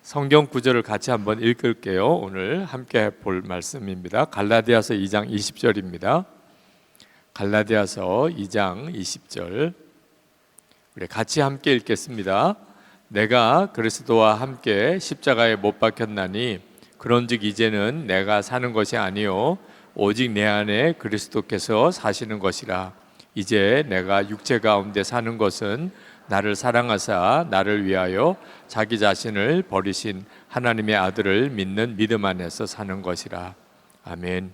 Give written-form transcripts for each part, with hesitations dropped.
성경 구절을 같이 한번 읽을게요. 오늘 함께 볼 말씀입니다. 갈라디아서 2장 20절입니다. 갈라디아서 2장 20절 우리 같이 함께 읽겠습니다. 내가 그리스도와 함께 십자가에 못 박혔나니 그런즉 이제는 내가 사는 것이 아니요 오직 내 안에 그리스도께서 사시는 것이라. 이제 내가 육체 가운데 사는 것은 나를 사랑하사 나를 위하여 자기 자신을 버리신 하나님의 아들을 믿는 믿음 안에서 사는 것이라. 아멘.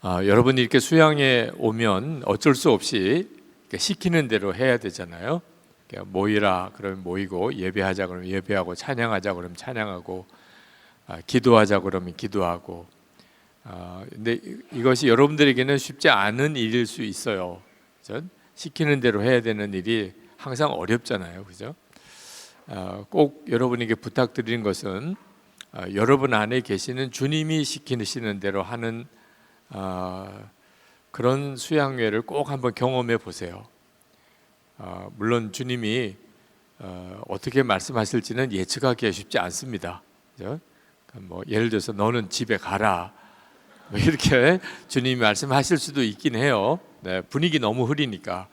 여러분이 이렇게 수양에 오면 어쩔 수 없이 시키는 대로 해야 되잖아요. 모이라 그러면 모이고, 예배하자 그러면 예배하고, 찬양하자 그러면 찬양하고, 기도하자 그러면 기도하고. 근데 이것이 여러분들에게는 쉽지 않은 일일 수 있어요. 그렇죠? 시키는 대로 해야 되는 일이 항상 어렵잖아요, 그죠? 꼭 여러분에게 부탁드리는 것은 여러분 안에 계시는 주님이 시키시는 대로 하는 그런 수양회를 꼭 한번 경험해 보세요. 물론 주님이 어떻게 말씀하실지는 예측하기가 쉽지 않습니다. 그죠? 뭐 예를 들어서 너는 집에 가라, 뭐 이렇게 주님이 말씀하실 수도 있긴 해요. 네, 분위기 너무 흐리니까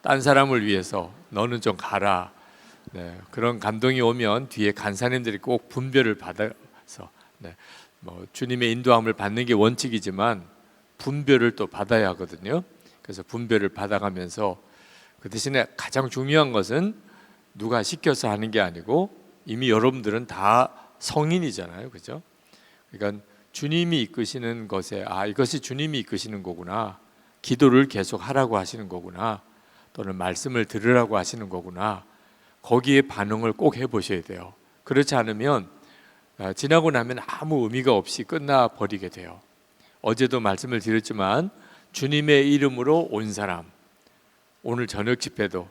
딴 사람을 위해서 너는 좀 가라. 네, 그런 감동이 오면 뒤에 간사님들이 꼭 분별을 받아서 뭐 주님의 인도함을 받는 게 원칙이지만 분별을 또 받아야 하거든요. 그래서 분별을 받아가면서 그 대신에 가장 중요한 것은 누가 시켜서 하는 게 아니고 이미 여러분들은 다 성인이잖아요, 그죠? 그러니까 주님이 이끄시는 것에 이것이 주님이 이끄시는 거구나, 기도를 계속 하라고 하시는 거구나, 또는 말씀을 들으라고 하시는 거구나, 거기에 반응을 꼭 해보셔야 돼요. 그렇지 않으면 지나고 나면 아무 의미가 없이 끝나버리게 돼요. 어제도 말씀을 드렸지만 주님의 이름으로 온 사람, 오늘 저녁 집회도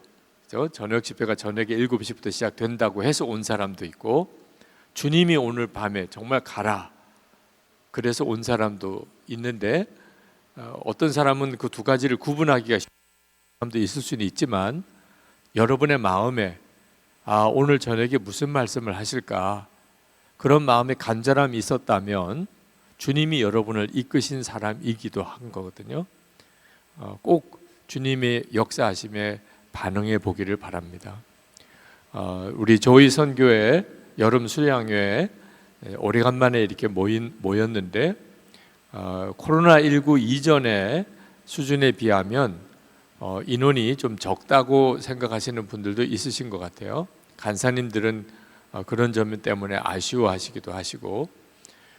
저녁 집회가 저녁에 7시부터 시작된다고 해서 온 사람도 있고, 주님이 오늘 밤에 정말 가라 그래서 온 사람도 있는데, 어떤 사람은 그 두 가지를 구분하기가 쉽은 사람도 있을 수는 있지만, 여러분의 마음에 오늘 저녁에 무슨 말씀을 하실까, 그런 마음에 간절함이 있었다면 주님이 여러분을 이끄신 사람이기도 한 거거든요. 꼭 주님의 역사하심에 반응해 보기를 바랍니다. 우리 조이 선교회 여름 수양회에 오래간만에 이렇게 모였는데 코로나19 이전의 수준에 비하면 인원이 좀 적다고 생각하시는 분들도 있으신 것 같아요. 간사님들은 그런 점 때문에 아쉬워하시기도 하시고,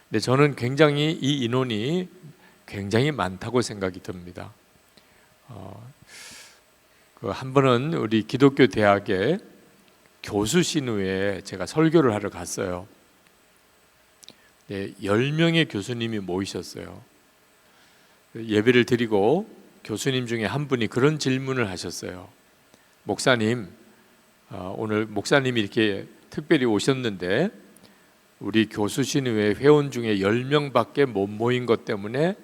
근데 저는 굉장히 이 인원이 굉장히 많다고 생각이 듭니다. 한 번은 우리 기독교 대학의 교수 신우에 제가 설교를 하러 갔어요. 네, 10명의 교수님이 모이셨어요. 예배를 드리고 교수님 중에 한 분이 그런 질문을 하셨어요. 목사님, 오늘 목사님이 이렇게 특별히 오셨는데 우리 교수신의회 회원 중에 10명밖에 못 모인 것 때문에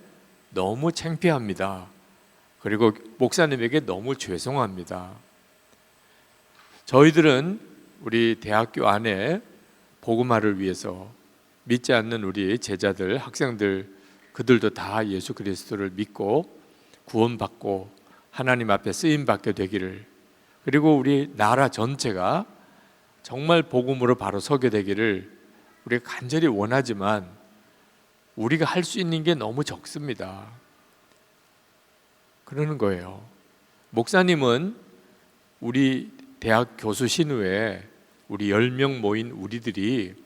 너무 창피합니다. 그리고 목사님에게 너무 죄송합니다. 저희들은 우리 대학교 안에 복음화를 위해서 믿지 않는 우리 제자들, 학생들, 그들도 다 예수 그리스도를 믿고 구원받고 하나님 앞에 쓰임받게 되기를, 그리고 우리 나라 전체가 정말 복음으로 바로 서게 되기를 우리가 간절히 원하지만 우리가 할 수 있는 게 너무 적습니다. 그러는 거예요. 목사님은 우리 대학 교수 신우에 우리 10명 모인 우리들이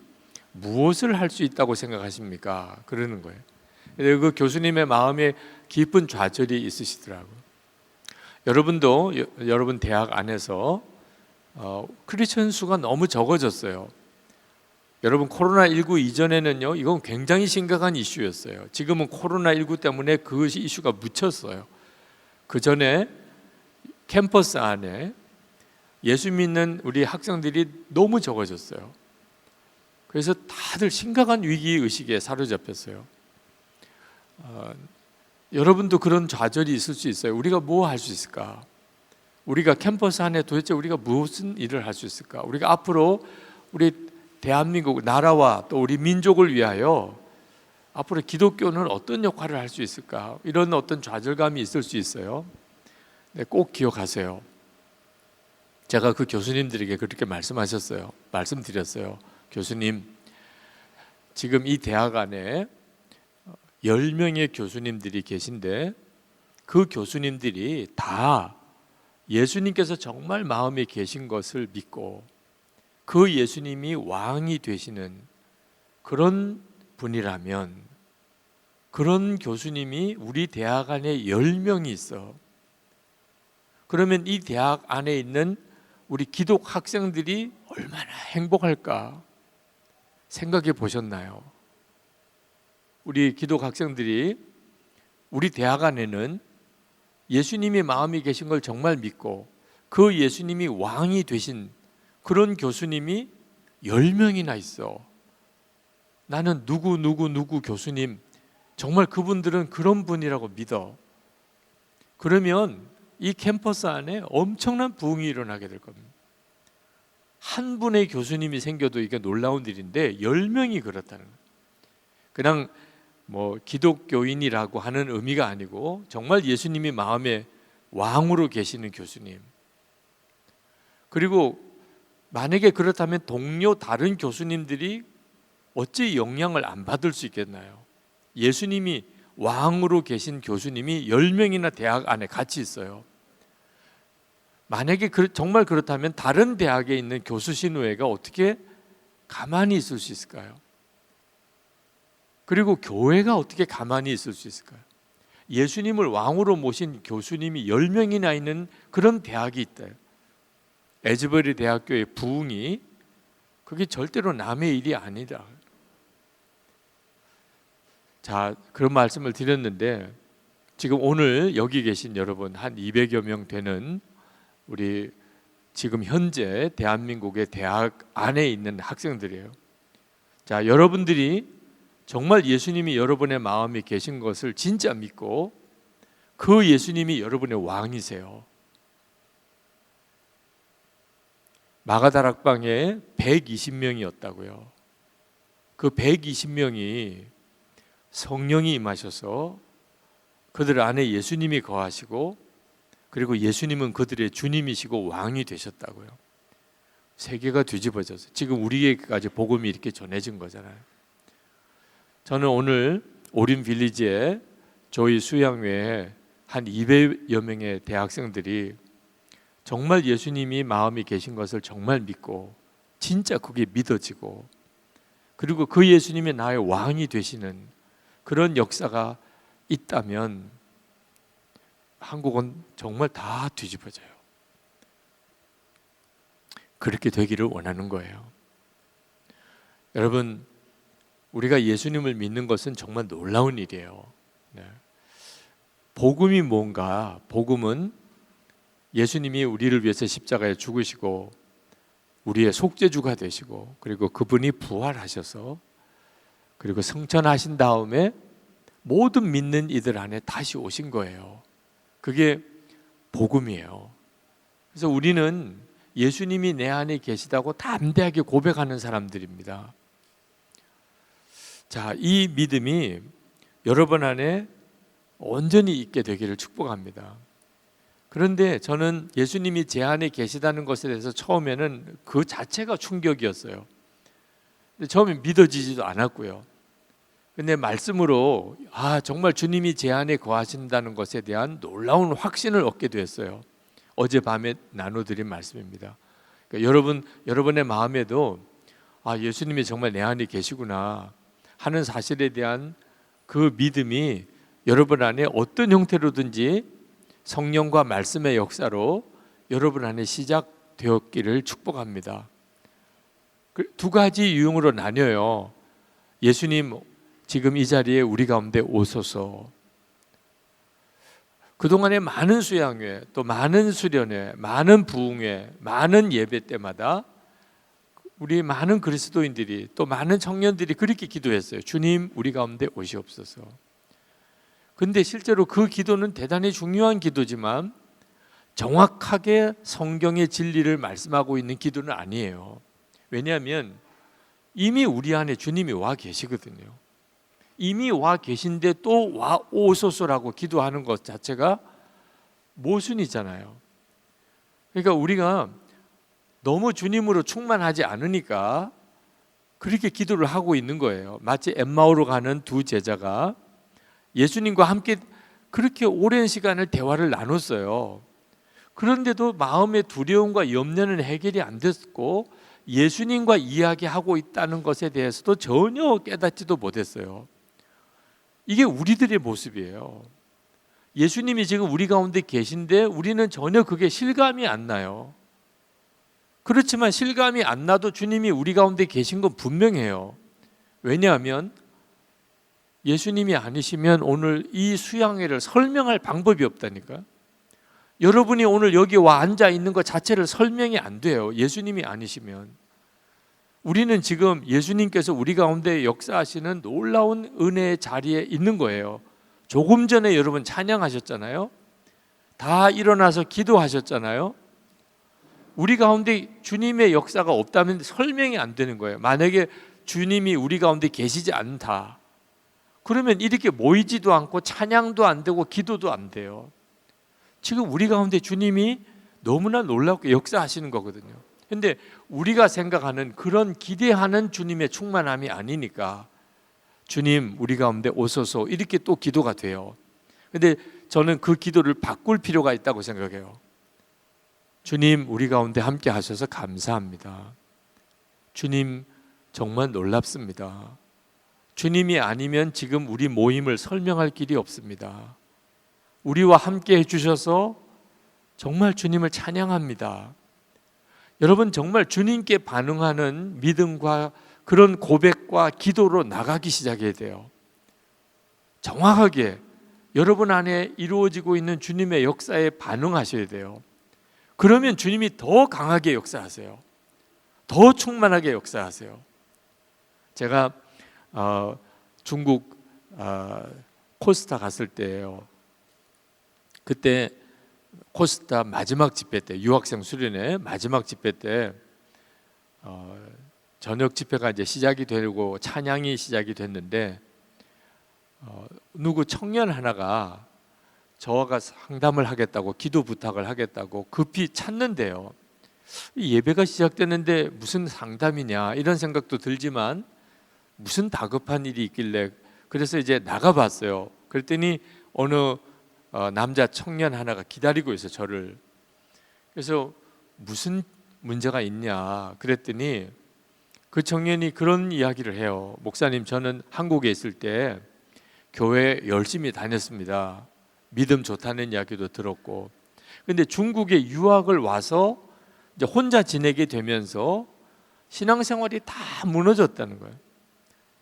무엇을 할 수 있다고 생각하십니까? 그러는 거예요. 그 교수님의 마음에 깊은 좌절이 있으시더라고요. 여러분도 여러분 대학 안에서 크리스천 수가 너무 적어졌어요. 여러분 코로나19 이전에는요, 이건 굉장히 심각한 이슈였어요. 지금은 코로나19 때문에 그것이 이슈가 묻혔어요. 그 전에 캠퍼스 안에 예수 믿는 우리 학생들이 너무 적어졌어요. 그래서 다들 심각한 위기의식에 사로잡혔어요. 여러분도 그런 좌절이 있을 수 있어요. 우리가 뭐 할 수 있을까? 우리가 캠퍼스 안에 도대체 우리가 무슨 일을 할 수 있을까? 우리가 앞으로 우리 대한민국 나라와 또 우리 민족을 위하여 앞으로 기독교는 어떤 역할을 할 수 있을까? 이런 어떤 좌절감이 있을 수 있어요. 네, 꼭 기억하세요. 제가 그 교수님들에게 그렇게 말씀드렸어요. 교수님, 지금 이 대학 안에 10명의 교수님들이 계신데 그 교수님들이 다 예수님께서 정말 마음에 계신 것을 믿고 그 예수님이 왕이 되시는 그런 분이라면, 그런 교수님이 우리 대학 안에 10명이 있어. 그러면 이 대학 안에 있는 우리 기독 학생들이 얼마나 행복할까 생각해 보셨나요? 우리 기독 학생들이 우리 대학 안에는 예수님이 마음이 계신 걸 정말 믿고 그 예수님이 왕이 되신 그런 교수님이 10명이나 있어. 나는 누구 교수님, 정말 그분들은 그런 분이라고 믿어. 그러면 이 캠퍼스 안에 엄청난 부흥이 일어나게 될 겁니다. 한 분의 교수님이 생겨도 이게 놀라운 일인데 10명이 그렇다는 거예요. 그냥 기독교인이라고 하는 의미가 아니고 정말 예수님이 마음에 왕으로 계시는 교수님. 그리고 만약에 그렇다면 동료 다른 교수님들이 어찌 영향을 안 받을 수 있겠나요? 예수님이 왕으로 계신 교수님이 10명이나 대학 안에 같이 있어요. 만약에 정말 그렇다면 다른 대학에 있는 교수신우회가 어떻게 가만히 있을 수 있을까요? 그리고 교회가 어떻게 가만히 있을 수 있을까요? 예수님을 왕으로 모신 교수님이 10명이나 있는 그런 대학이 있대요. 에즈버리 대학교의 부흥이 그게 절대로 남의 일이 아니다. 자, 그런 말씀을 드렸는데 지금 오늘 여기 계신 여러분 한 200여 명 되는 우리 지금 현재 대한민국의 대학 안에 있는 학생들이에요. 자, 여러분들이 정말 예수님이 여러분의 마음에 계신 것을 진짜 믿고 그 예수님이 여러분의 왕이세요. 마가다락방에 120명이었다고요. 그 120명이 성령이 임하셔서 그들 안에 예수님이 거하시고 그리고 예수님은 그들의 주님이시고 왕이 되셨다고요. 세계가 뒤집어져서 지금 우리에게까지 복음이 이렇게 전해진 거잖아요. 저는 오늘 오림 빌리지에 저희 수양회에 한 200여 명의 대학생들이 정말 예수님이 마음이 계신 것을 정말 믿고 진짜 그게 믿어지고 그리고 그 예수님이 나의 왕이 되시는 그런 역사가 있다면 한국은 정말 다 뒤집어져요. 그렇게 되기를 원하는 거예요. 여러분, 우리가 예수님을 믿는 것은 정말 놀라운 일이에요. 네. 복음이 뭔가? 복음은 예수님이 우리를 위해서 십자가에 죽으시고 우리의 속죄주가 되시고 그리고 그분이 부활하셔서 그리고 승천하신 다음에 모든 믿는 이들 안에 다시 오신 거예요. 그게 복음이에요. 그래서 우리는 예수님이 내 안에 계시다고 담대하게 고백하는 사람들입니다. 자, 이 믿음이 여러분 안에 온전히 있게 되기를 축복합니다. 그런데 저는 예수님이 제 안에 계시다는 것에 대해서 처음에는 그 자체가 충격이었어요. 처음에 믿어지지도 않았고요. 근데 말씀으로 정말 주님이 제 안에 거하신다는 것에 대한 놀라운 확신을 얻게 되었어요. 어젯밤에 나눠드린 말씀입니다. 그러니까 여러분의 마음에도 예수님이 정말 내 안에 계시구나 하는 사실에 대한 그 믿음이 여러분 안에 어떤 형태로든지 성령과 말씀의 역사로 여러분 안에 시작되었기를 축복합니다. 두 가지 유형으로 나뉘어요. 예수님 지금 이 자리에 우리 가운데 오소서. 그동안에 많은 수양회, 또 많은 수련회, 많은 부흥회, 많은 예배 때마다 우리 많은 그리스도인들이 또 많은 청년들이 그렇게 기도했어요. 주님, 우리 가운데 오시옵소서. 근데 실제로 그 기도는 대단히 중요한 기도지만 정확하게 성경의 진리를 말씀하고 있는 기도는 아니에요. 왜냐하면 이미 우리 안에 주님이 와 계시거든요. 이미 와 계신데 또 와 오소서라고 기도하는 것 자체가 모순이잖아요. 그러니까 우리가 너무 주님으로 충만하지 않으니까 그렇게 기도를 하고 있는 거예요. 마치 엠마오로 가는 두 제자가 예수님과 함께 그렇게 오랜 시간을 대화를 나눴어요. 그런데도 마음의 두려움과 염려는 해결이 안 됐고 예수님과 이야기하고 있다는 것에 대해서도 전혀 깨닫지도 못했어요. 이게 우리들의 모습이에요. 예수님이 지금 우리 가운데 계신데 우리는 전혀 그게 실감이 안 나요. 그렇지만 실감이 안 나도 주님이 우리 가운데 계신 건 분명해요. 왜냐하면 예수님이 아니시면 오늘 이 수양회를 설명할 방법이 없다니까. 여러분이 오늘 여기 와 앉아 있는 것 자체를 설명이 안 돼요. 예수님이 아니시면. 우리는 지금 예수님께서 우리 가운데 역사하시는 놀라운 은혜의 자리에 있는 거예요. 조금 전에 여러분 찬양하셨잖아요. 다 일어나서 기도하셨잖아요. 우리 가운데 주님의 역사가 없다면 설명이 안 되는 거예요. 만약에 주님이 우리 가운데 계시지 않다, 그러면 이렇게 모이지도 않고 찬양도 안 되고 기도도 안 돼요. 지금 우리 가운데 주님이 너무나 놀랍게 역사하시는 거거든요. 근데 우리가 생각하는 그런 기대하는 주님의 충만함이 아니니까 주님 우리 가운데 오소서 이렇게 또 기도가 돼요. 근데 저는 그 기도를 바꿀 필요가 있다고 생각해요. 주님 우리 가운데 함께 하셔서 감사합니다. 주님 정말 놀랍습니다. 주님이 아니면 지금 우리 모임을 설명할 길이 없습니다. 우리와 함께 해주셔서 정말 주님을 찬양합니다. 여러분 정말 주님께 반응하는 믿음과 그런 고백과 기도로 나가기 시작해야 돼요. 정확하게 여러분 안에 이루어지고 있는 주님의 역사에 반응하셔야 돼요. 그러면 주님이 더 강하게 역사하세요. 더 충만하게 역사하세요. 제가 중국 코스타 갔을 때예요. 그때 코스타 마지막 집회 때, 유학생 수련회 마지막 집회 때 저녁 집회가 이제 시작이 되고 찬양이 시작이 됐는데 누구 청년 하나가 저와 상담을 하겠다고, 기도 부탁을 하겠다고 급히 찾는데요. 예배가 시작됐는데 무슨 상담이냐 이런 생각도 들지만 무슨 다급한 일이 있길래 그래서 이제 나가봤어요. 그랬더니 어느 남자 청년 하나가 기다리고 있어요, 저를. 그래서 무슨 문제가 있냐 그랬더니 그 청년이 그런 이야기를 해요. 목사님, 저는 한국에 있을 때 교회 열심히 다녔습니다. 믿음 좋다는 이야기도 들었고, 근데 중국에 유학을 와서 이제 혼자 지내게 되면서 신앙생활이 다 무너졌다는 거예요.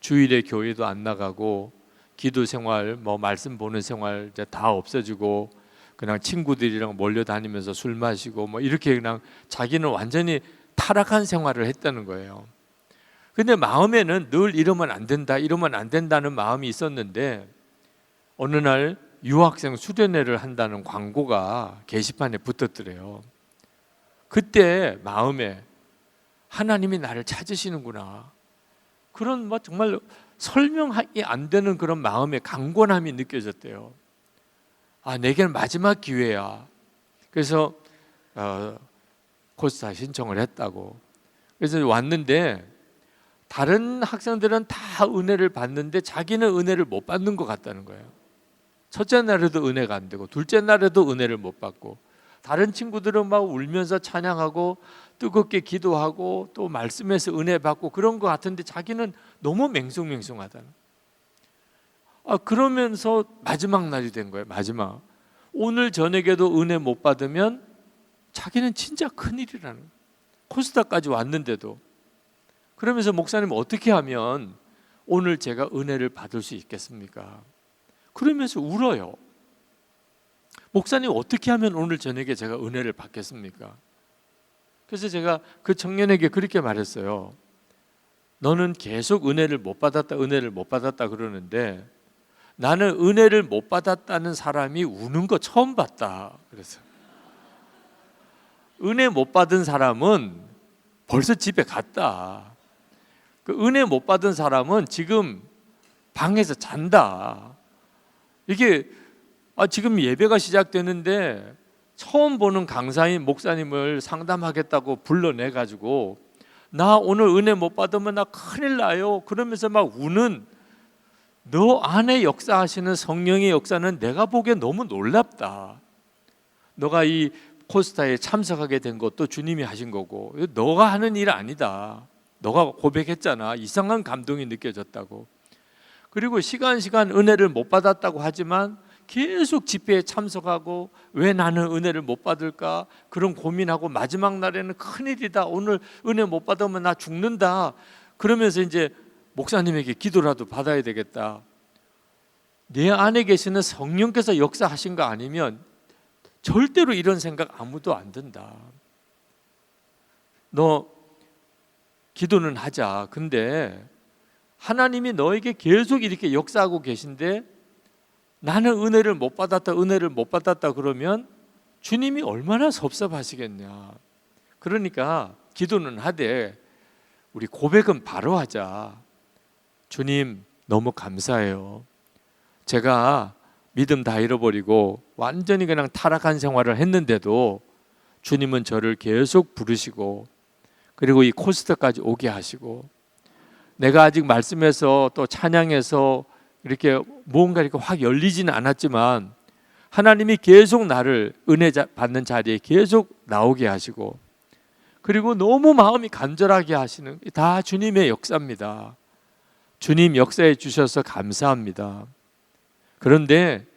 주일에 교회도 안 나가고 기도 생활, 말씀 보는 생활 이제 다 없어지고 그냥 친구들이랑 몰려다니면서 술 마시고 이렇게 그냥 자기는 완전히 타락한 생활을 했다는 거예요. 근데 마음에는 늘 이러면 안 된다, 이러면 안 된다는 마음이 있었는데 어느 날 유학생 수련회를 한다는 광고가 게시판에 붙었더래요. 그때 마음에 하나님이 나를 찾으시는구나, 그런 정말 설명이 안 되는 그런 마음의 강권함이 느껴졌대요. 아, 내게는 마지막 기회야. 그래서 코스타 신청을 했다고. 그래서 왔는데 다른 학생들은 다 은혜를 받는데 자기는 은혜를 못 받는 것 같다는 거예요. 첫째 날에도 은혜가 안 되고 둘째 날에도 은혜를 못 받고, 다른 친구들은 막 울면서 찬양하고 뜨겁게 기도하고 또 말씀에서 은혜 받고 그런 것 같은데 자기는 너무 맹숭맹숭하다는. 그러면서 마지막 날이 된 거예요. 마지막. 오늘 저녁에도 은혜 못 받으면 자기는 진짜 큰일이라는 거예요. 코스타까지 왔는데도. 그러면서 목사님, 어떻게 하면 오늘 제가 은혜를 받을 수 있겠습니까? 그러면서 울어요. 목사님, 어떻게 하면 오늘 저녁에 제가 은혜를 받겠습니까? 그래서 제가 그 청년에게 그렇게 말했어요. 너는 계속 은혜를 못 받았다, 은혜를 못 받았다 그러는데 나는 은혜를 못 받았다는 사람이 우는 거 처음 봤다. 그래서 은혜 못 받은 사람은 벌써 집에 갔다. 그 은혜 못 받은 사람은 지금 방에서 잔다. 이게 지금 예배가 시작되는데 처음 보는 강사인 목사님을 상담하겠다고 불러내 가지고 나 오늘 은혜 못 받으면 나 큰일 나요. 그러면서 막 우는 너 안에 역사하시는 성령의 역사는 내가 보기엔 너무 놀랍다. 너가 이 코스타에 참석하게 된 것도 주님이 하신 거고 너가 하는 일 아니다. 너가 고백했잖아. 이상한 감동이 느껴졌다고. 그리고 시간 은혜를 못 받았다고 하지만 계속 집회에 참석하고 왜 나는 은혜를 못 받을까 그런 고민하고 마지막 날에는 큰일이다. 오늘 은혜 못 받으면 나 죽는다. 그러면서 이제 목사님에게 기도라도 받아야 되겠다. 내 안에 계시는 성령께서 역사하신 거 아니면 절대로 이런 생각 아무도 안 든다. 너 기도는 하자. 근데 하나님이 너에게 계속 이렇게 역사하고 계신데 나는 은혜를 못 받았다 그러면 주님이 얼마나 섭섭하시겠냐. 그러니까 기도는 하되 우리 고백은 바로 하자. 주님 너무 감사해요. 제가 믿음 다 잃어버리고 완전히 그냥 타락한 생활을 했는데도 주님은 저를 계속 부르시고 그리고 이 코스터까지 오게 하시고 내가 아직 말씀에서 또 찬양해서 이렇게 뭔가 이렇게 확 열리지는 않았지만 하나님이 계속 나를 은혜 받는 자리에 계속 나오게 하시고 그리고 너무 마음이 간절하게 하시는 다 주님의 역사입니다. 주님 역사해 주셔서 감사합니다. 그런데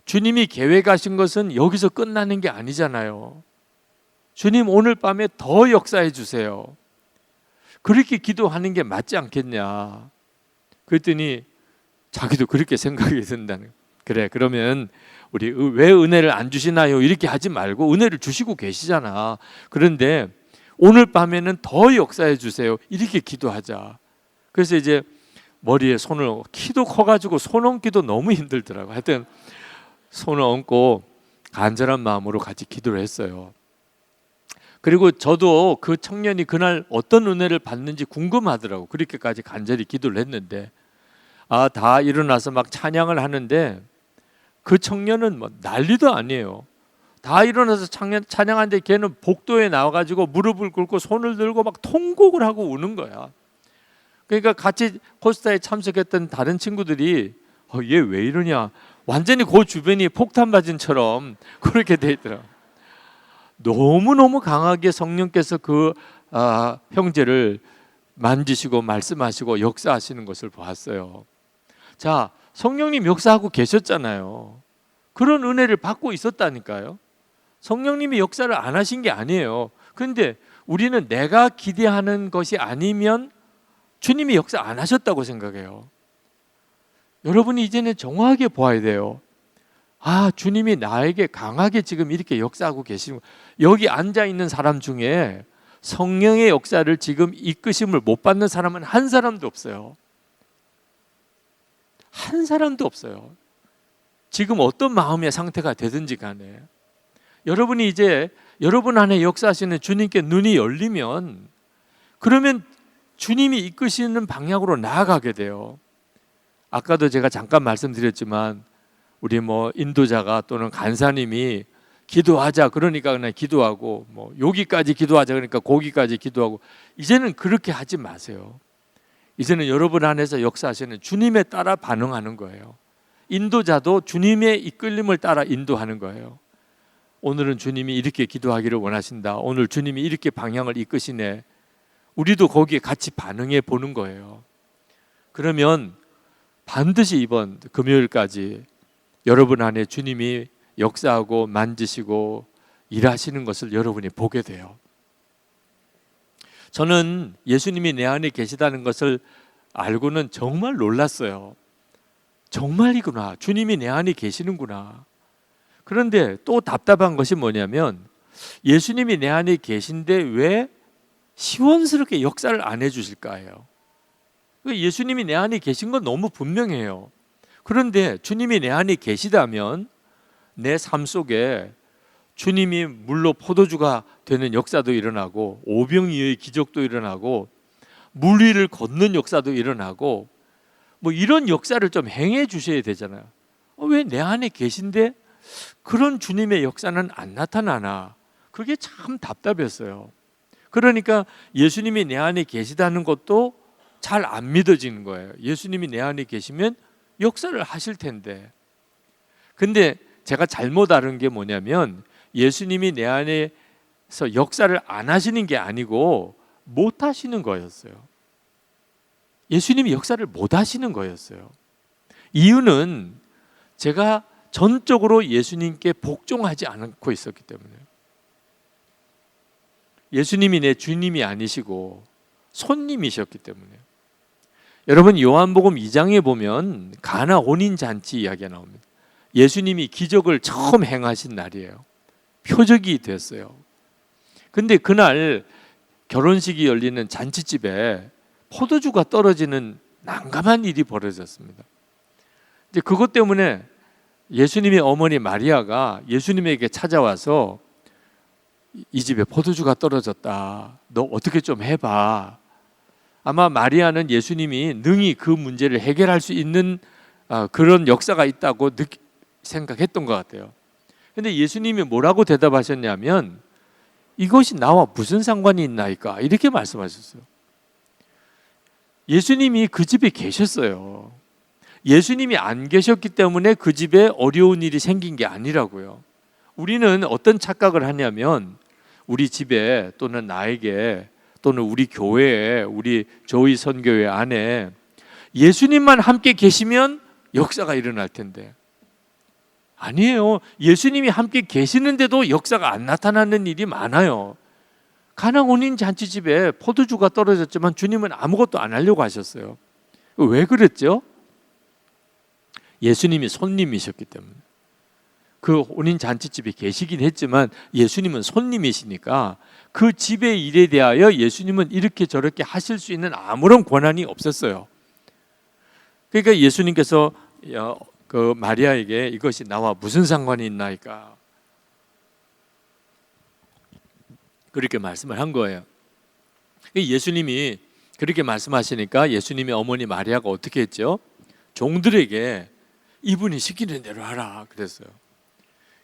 주님이 계획하신 것은 여기서 끝나는 게 아니잖아요. 주님 오늘 밤에 더 역사해 주세요. 그렇게 기도하는 게 맞지 않겠냐. 그랬더니 자기도 그렇게 생각이 든다는. 그래 그러면 우리 왜 은혜를 안 주시나요? 이렇게 하지 말고 은혜를 주시고 계시잖아. 그런데 오늘 밤에는 더 역사해 주세요. 이렇게 기도하자. 그래서 이제 머리에 손을 키도 커가지고 손 얹기도 너무 힘들더라고. 하여튼 손을 얹고 간절한 마음으로 같이 기도를 했어요. 그리고 저도 그 청년이 그날 어떤 은혜를 받는지 궁금하더라고. 그렇게까지 간절히 기도를 했는데 다 일어나서 막 찬양을 하는데 그 청년은 뭐 난리도 아니에요. 다 일어나서 찬양하는데 걔는 복도에 나와가지고 무릎을 꿇고 손을 들고 막 통곡을 하고 우는 거야. 그러니까 같이 코스타에 참석했던 다른 친구들이 얘 왜 이러냐. 완전히 그 주변이 폭탄 맞은처럼 그렇게 돼 있더라. 너무너무 강하게 성령께서 그 형제를 만지시고 말씀하시고 역사하시는 것을 보았어요. 자, 성령님 역사하고 계셨잖아요. 그런 은혜를 받고 있었다니까요. 성령님이 역사를 안 하신 게 아니에요. 그런데 우리는 내가 기대하는 것이 아니면 주님이 역사 안 하셨다고 생각해요. 여러분이 이제는 정확하게 보아야 돼요. 주님이 나에게 강하게 지금 이렇게 역사하고 계시는, 여기 앉아 있는 사람 중에 성령의 역사를 지금 이끄심을 못 받는 사람은 한 사람도 없어요. 한 사람도 없어요. 지금 어떤 마음의 상태가 되든지 간에 여러분이 이제 여러분 안에 역사하시는 주님께 눈이 열리면 그러면 주님이 이끄시는 방향으로 나아가게 돼요. 아까도 제가 잠깐 말씀드렸지만 우리 인도자가 또는 간사님이 기도하자 그러니까 그냥 기도하고 여기까지 기도하자 그러니까 거기까지 기도하고 이제는 그렇게 하지 마세요. 이제는 여러분 안에서 역사하시는 주님에 따라 반응하는 거예요. 인도자도 주님의 이끌림을 따라 인도하는 거예요. 오늘은 주님이 이렇게 기도하기를 원하신다. 오늘 주님이 이렇게 방향을 이끄시네. 우리도 거기에 같이 반응해 보는 거예요. 그러면 반드시 이번 금요일까지 여러분 안에 주님이 역사하고 만지시고 일하시는 것을 여러분이 보게 돼요. 저는 예수님이 내 안에 계시다는 것을 알고는 정말 놀랐어요. 정말이구나. 주님이 내 안에 계시는구나. 그런데 또 답답한 것이 뭐냐면 예수님이 내 안에 계신데 왜 시원스럽게 역사를 안 해주실까요? 예수님이 내 안에 계신 건 너무 분명해요. 그런데 주님이 내 안에 계시다면 내 삶 속에 주님이 물로 포도주가 되는 역사도 일어나고 오병이어의 기적도 일어나고 물 위를 걷는 역사도 일어나고 뭐 이런 역사를 좀 행해 주셔야 되잖아요. 왜 내 안에 계신데 그런 주님의 역사는 안 나타나나? 그게 참 답답했어요. 그러니까 예수님이 내 안에 계시다는 것도 잘 안 믿어지는 거예요. 예수님이 내 안에 계시면 역사를 하실 텐데. 근데 제가 잘못 알은 게 뭐냐면 예수님이 내 안에서 역사를 안 하시는 게 아니고 못 하시는 거였어요. 예수님이 역사를 못 하시는 거였어요. 이유는 제가 전적으로 예수님께 복종하지 않고 있었기 때문에. 예수님이 내 주님이 아니시고 손님이셨기 때문에. 여러분 요한복음 2장에 보면 가나 혼인잔치 이야기가 나옵니다. 예수님이 기적을 처음 행하신 날이에요. 표적이 됐어요. 근데 그날 결혼식이 열리는 잔치집에 포도주가 떨어지는 난감한 일이 벌어졌습니다. 이제 그것 때문에 예수님의 어머니 마리아가 예수님에게 찾아와서 이 집에 포도주가 떨어졌다. 너 어떻게 좀 해봐. 아마 마리아는 예수님이 능히 그 문제를 해결할 수 있는 그런 역사가 있다고 생각했던 것 같아요. 근데 예수님이 뭐라고 대답하셨냐면 이것이 나와 무슨 상관이 있나이까 이렇게 말씀하셨어요. 예수님이 그 집에 계셨어요. 예수님이 안 계셨기 때문에 그 집에 어려운 일이 생긴 게 아니라고요. 우리는 어떤 착각을 하냐면 우리 집에 또는 나에게 또는 우리 교회에 우리 조이 선교회 안에 예수님만 함께 계시면 역사가 일어날 텐데 아니에요. 예수님이 함께 계시는데도 역사가 안 나타나는 일이 많아요. 가나 혼인 잔치집에 포도주가 떨어졌지만 주님은 아무것도 안 하려고 하셨어요. 왜 그랬죠? 예수님이 손님이셨기 때문에. 그 혼인 잔치집에 계시긴 했지만 예수님은 손님이시니까 그 집의 일에 대하여 예수님은 이렇게 저렇게 하실 수 있는 아무런 권한이 없었어요. 그러니까 예수님께서 그 마리아에게 이것이 나와 무슨 상관이 있나이까 그렇게 말씀을 한 거예요. 예수님이 그렇게 말씀하시니까 예수님의 어머니 마리아가 어떻게 했죠? 종들에게 이분이 시키는 대로 하라 그랬어요.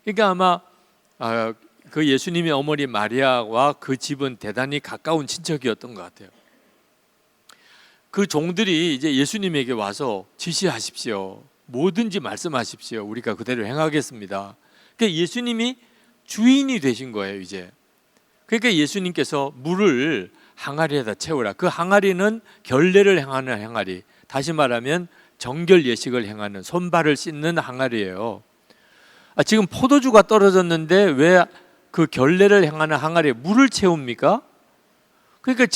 그러니까 아마 그 예수님의 어머니 마리아와 그 집은 대단히 가까운 친척이었던 것 같아요. 그 종들이 이제 예수님에게 와서 지시하십시오. 뭐든지 말씀하십시오. 우리가 그대로 행하겠습니다. 그러니까 예수님이 주인이 되신 거예요, 이제. 그러니까 예수님께서 물을 항아리에다 채우라. 그 항아리는 결례를 행하는 항아리. 다시 말하면 정결 예식을 행하는 손발을 씻는 항아리예요. 지금 포도주가 떨어졌는데 왜 그 결례를 행하는 항아리에 물을 채웁니까? 그러니까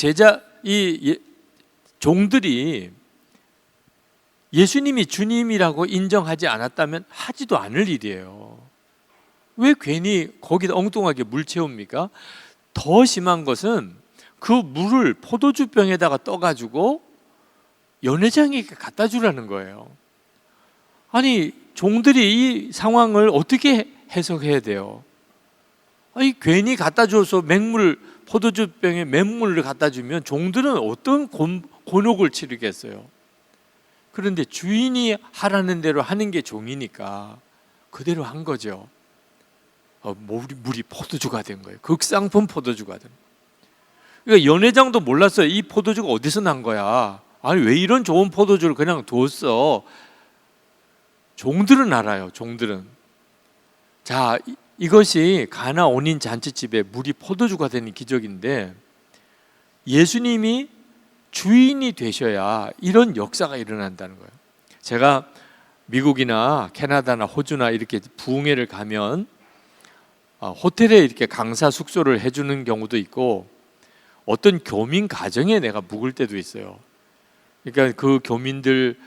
종들이 예수님이 주님이라고 인정하지 않았다면 하지도 않을 일이에요. 왜 괜히 거기다 엉뚱하게 물 채웁니까? 더 심한 것은 그 물을 포도주병에다가 떠가지고 연회장에게 갖다 주라는 거예요. 아니 종들이 이 상황을 어떻게 해석해야 돼요? 아니 괜히 갖다 줘서 포도주병에 맹물을 갖다 주면 종들은 어떤 곤혹을 치르겠어요. 그런데 주인이 하라는 대로 하는 게 종이니까 그대로 한 거죠. 물이 포도주가 된 거예요. 극상품 포도주가 된 거예요. 그러니까 연회장도 몰랐어요. 이 포도주가 어디서 난 거야. 아니 왜 이런 좋은 포도주를 그냥 뒀어. 종들은 알아요. 종들은. 자, 이것이 가나 혼인 잔치집에 물이 포도주가 되는 기적인데 예수님이 주인이 되셔야 이런 역사가 일어난다는 거예요. 제가 미국이나 캐나다나 호주나 이렇게 부흥회를 가면 호텔에 이렇게 강사 숙소를 해주는 경우도 있고 어떤 교민 가정에 내가 묵을 때도 있어요. 그러니까 그 교민들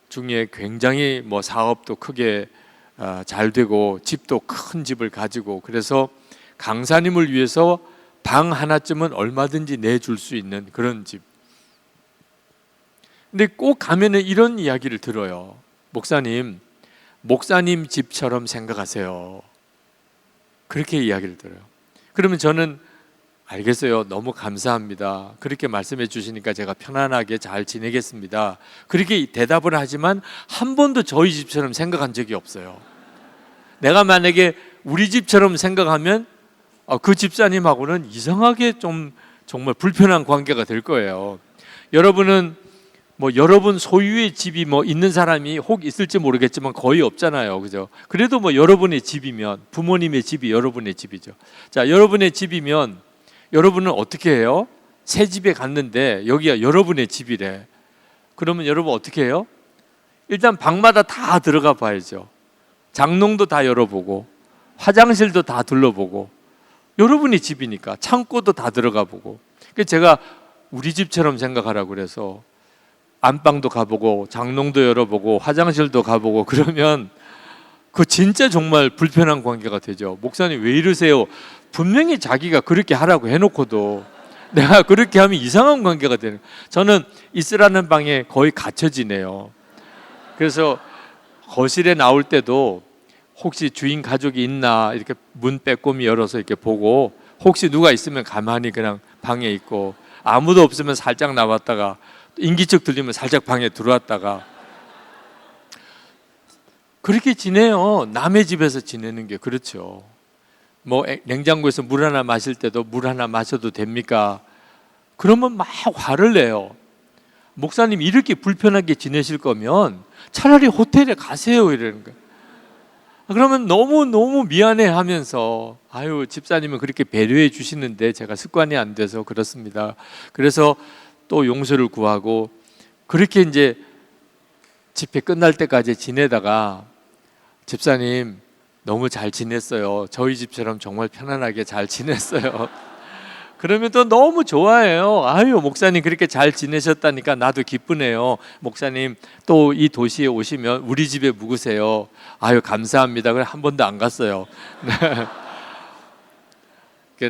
중에 굉장히 사업도 크게 잘 되고 집도 큰 집을 가지고 그래서 강사님을 위해서 방 하나쯤은 얼마든지 내줄 수 있는 그런 집. 근데 꼭 가면은 이런 이야기를 들어요. 목사님 집처럼 생각하세요. 그렇게 이야기를 들어요. 그러면 저는 알겠어요. 너무 감사합니다. 그렇게 말씀해 주시니까 제가 편안하게 잘 지내겠습니다. 그렇게 대답을 하지만 한 번도 저희 집처럼 생각한 적이 없어요. 내가 만약에 우리 집처럼 생각하면 그 집사님하고는 이상하게 좀 정말 불편한 관계가 될 거예요. 여러분은 여러분 소유의 집이 있는 사람이 혹 있을지 모르겠지만 거의 없잖아요. 그죠? 그래도 여러분의 집이면 부모님의 집이 여러분의 집이죠. 자, 여러분의 집이면 여러분은 어떻게 해요? 새 집에 갔는데 여기가 여러분의 집이래. 그러면 여러분 어떻게 해요? 일단 방마다 다 들어가 봐야죠. 장롱도 다 열어보고 화장실도 다 둘러보고 여러분이 집이니까 창고도 다 들어가 보고. 그래서 제가 우리 집처럼 생각하라고 그래서 안방도 가보고 장롱도 열어보고 화장실도 가보고 그러면 그 진짜 정말 불편한 관계가 되죠. 목사님 왜 이러세요? 분명히 자기가 그렇게 하라고 해놓고도 내가 그렇게 하면 이상한 관계가 되는. 저는 있으라는 방에 거의 갇혀 지내요. 그래서 거실에 나올 때도 혹시 주인 가족이 있나 이렇게 문 빼꼼히 열어서 이렇게 보고 혹시 누가 있으면 가만히 그냥 방에 있고 아무도 없으면 살짝 나왔다가 인기척 들리면 살짝 방에 들어왔다가 그렇게 지내요. 남의 집에서 지내는 게 그렇죠. 냉장고에서 물 하나 마실 때도 물 하나 마셔도 됩니까? 그러면 막 화를 내요. 목사님 이렇게 불편하게 지내실 거면 차라리 호텔에 가세요 이러는 거예요. 그러면 너무 미안해 하면서 아유 집사님은 그렇게 배려해 주시는데 제가 습관이 안 돼서 그렇습니다. 그래서 또 용서를 구하고 그렇게 이제 집회 끝날 때까지 지내다가 집사님 너무 잘 지냈어요. 저희 집처럼 정말 편안하게 잘 지냈어요. 그러면 또 너무 좋아해요. 아유 목사님 그렇게 잘 지내셨다니까 나도 기쁘네요. 목사님 또 이 도시에 오시면 우리 집에 묵으세요. 아유 감사합니다. 그래 한 번도 안 갔어요.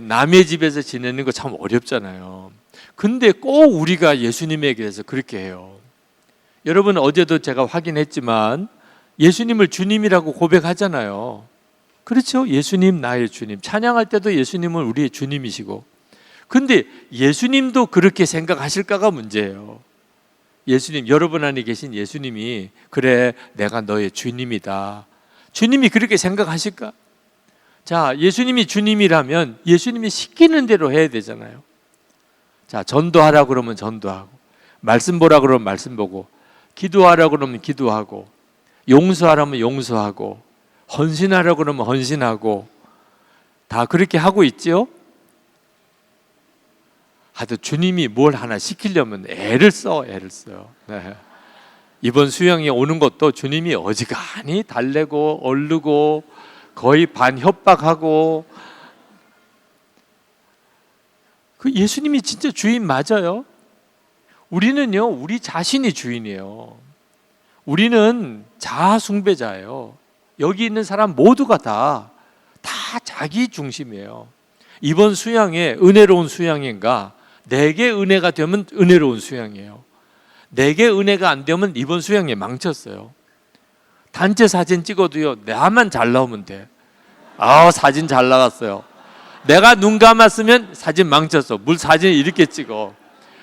남의 집에서 지내는 거 참 어렵잖아요. 근데 꼭 우리가 예수님에 대해서 그렇게 해요. 여러분 어제도 제가 확인했지만 예수님을 주님이라고 고백하잖아요. 그렇죠? 예수님 나의 주님. 찬양할 때도 예수님은 우리의 주님이시고. 근데 예수님도 그렇게 생각하실까가 문제예요. 예수님, 여러분 안에 계신 예수님이 그래 내가 너의 주님이다. 주님이 그렇게 생각하실까? 자, 예수님이 주님이라면 예수님이 시키는 대로 해야 되잖아요. 자, 전도하라 그러면 전도하고 말씀 보라 그러면 말씀 보고 기도하라 그러면 기도하고 용서하라면 용서하고 헌신하라 그러면 헌신하고 다 그렇게 하고 있죠. 하여튼 주님이 뭘 하나 시키려면 애를 써요. 네. 이번 수양에 오는 것도 주님이 어지간히 달래고 얼르고 거의 반 협박하고. 그 예수님이 진짜 주인 맞아요. 우리는요 우리 자신이 주인이에요. 우리는 자아 숭배자예요. 여기 있는 사람 모두가 다 자기 중심이에요. 이번 수양에 은혜로운 수양인가? 내게 은혜가 되면 은혜로운 수양이에요. 내게 은혜가 안 되면 이번 수양에 망쳤어요. 단체 사진 찍어도요 나만 잘 나오면 돼. 사진 잘 나갔어요. 내가 눈 감았으면 사진 망쳤어. 물 사진을 이렇게 찍어.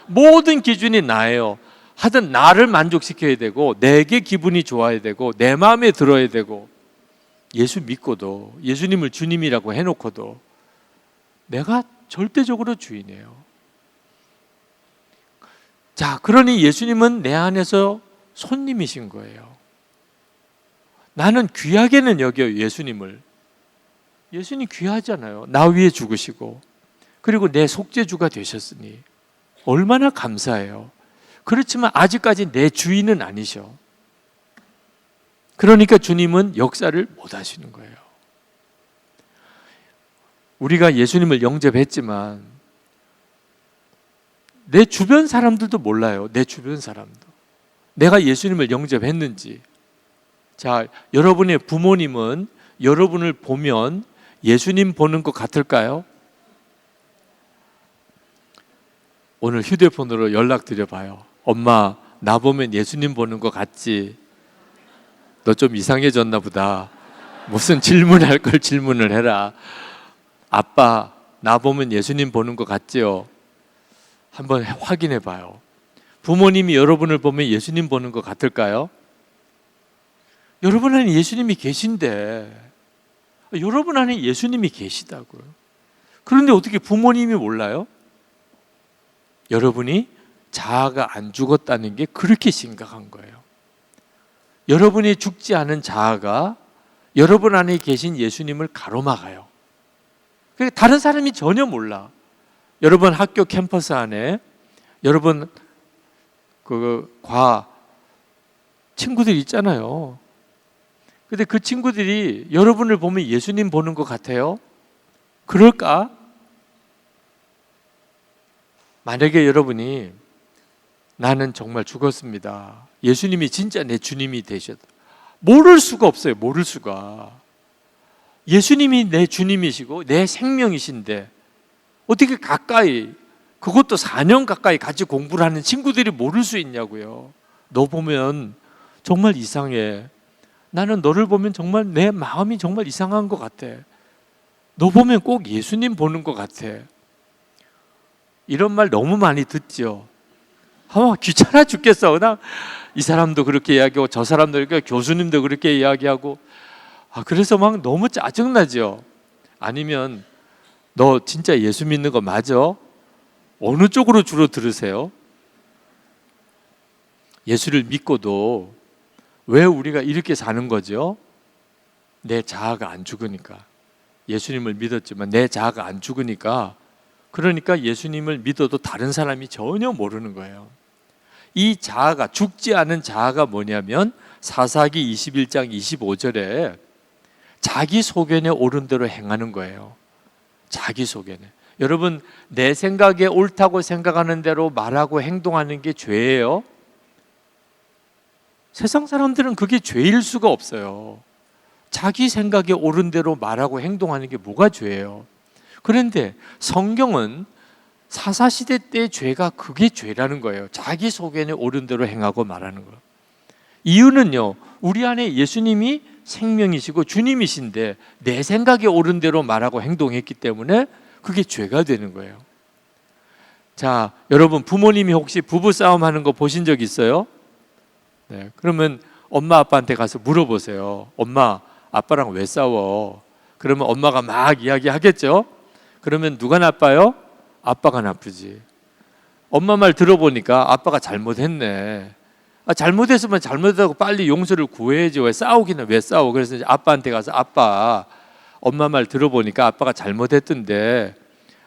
모든 기준이 나예요. 하여튼 나를 만족시켜야 되고 내게 기분이 좋아야 되고 내 마음에 들어야 되고 예수 믿고도 예수님을 주님이라고 해놓고도 내가 절대적으로 주인이에요. 자, 그러니 예수님은 내 안에서 손님이신 거예요. 나는 귀하게는 여겨요, 예수님을. 예수님 귀하잖아요. 나 위해 죽으시고 그리고 내 속죄주가 되셨으니 얼마나 감사해요. 그렇지만 아직까지 내 주인은 아니셔. 그러니까 주님은 역사를 못 하시는 거예요. 우리가 예수님을 영접했지만 내 주변 사람들도 몰라요. 내 주변 사람도 내가 예수님을 영접했는지. 자, 여러분의 부모님은 여러분을 보면 예수님 보는 것 같을까요? 오늘 휴대폰으로 연락드려봐요. 엄마, 나 보면 예수님 보는 것 같지? 너 좀 이상해졌나 보다. 무슨 질문할 걸 질문을 해라. 아빠, 나 보면 예수님 보는 것 같지요? 한번 확인해 봐요. 부모님이 여러분을 보면 예수님 보는 것 같을까요? 여러분 안에 예수님이 계신데, 여러분 안에 예수님이 계시다고요. 그런데 어떻게 부모님이 몰라요? 여러분이 자아가 안 죽었다는 게 그렇게 심각한 거예요. 여러분이 죽지 않은 자아가 여러분 안에 계신 예수님을 가로막아요. 다른 사람이 전혀 몰라. 여러분 학교 캠퍼스 안에 여러분 친구들 있잖아요. 근데 그 친구들이 여러분을 보면 예수님 보는 것 같아요? 그럴까? 만약에 여러분이 나는 정말 죽었습니다. 예수님이 진짜 내 주님이 되셨다. 모를 수가 없어요. 모를 수가. 예수님이 내 주님이시고 내 생명이신데 어떻게 가까이, 그것도 4년 가까이 같이 공부를 하는 친구들이 모를 수 있냐고요. 너 보면 정말 이상해. 나는 너를 보면 정말 내 마음이 정말 이상한 것 같아. 너 보면 꼭 예수님 보는 것 같아. 이런 말 너무 많이 듣죠. 귀찮아 죽겠어. 이 사람도 그렇게 이야기하고 저 사람도 그렇게, 교수님도 그렇게 이야기하고. 그래서 막 너무 짜증나죠. 아니면 너 진짜 예수 믿는 거 맞아? 어느 쪽으로 주로 들으세요? 예수를 믿고도 왜 우리가 이렇게 사는 거죠? 내 자아가 안 죽으니까. 예수님을 믿었지만 내 자아가 안 죽으니까, 그러니까 예수님을 믿어도 다른 사람이 전혀 모르는 거예요. 이 자아가, 죽지 않은 자아가 뭐냐면 사사기 21장 25절에 자기 소견에 옳은 대로 행하는 거예요. 자기 소견에. 여러분, 내 생각에 옳다고 생각하는 대로 말하고 행동하는 게 죄예요? 세상 사람들은 그게 죄일 수가 없어요. 자기 생각에 옳은 대로 말하고 행동하는 게 뭐가 죄예요? 그런데 성경은 사사시대 때의 죄가 그게 죄라는 거예요. 자기 소견에 옳은 대로 행하고 말하는 거. 이유는요, 우리 안에 예수님이 생명이시고 주님이신데 내 생각에 옳은 대로 말하고 행동했기 때문에 그게 죄가 되는 거예요. 자, 여러분, 부모님이 혹시 부부싸움 하는 거 보신 적 있어요? 네, 그러면 엄마 아빠한테 가서 물어보세요. 엄마, 아빠랑 왜 싸워? 그러면 엄마가 막 이야기하겠죠? 그러면 누가 나빠요? 아빠가 나쁘지. 엄마 말 들어보니까 아빠가 잘못했네. 잘못했으면 잘못했다고 빨리 용서를 구해야지. 왜 싸우기는 왜 싸워? 그래서 이제 아빠한테 가서, 아빠, 엄마 말 들어보니까 아빠가 잘못했던데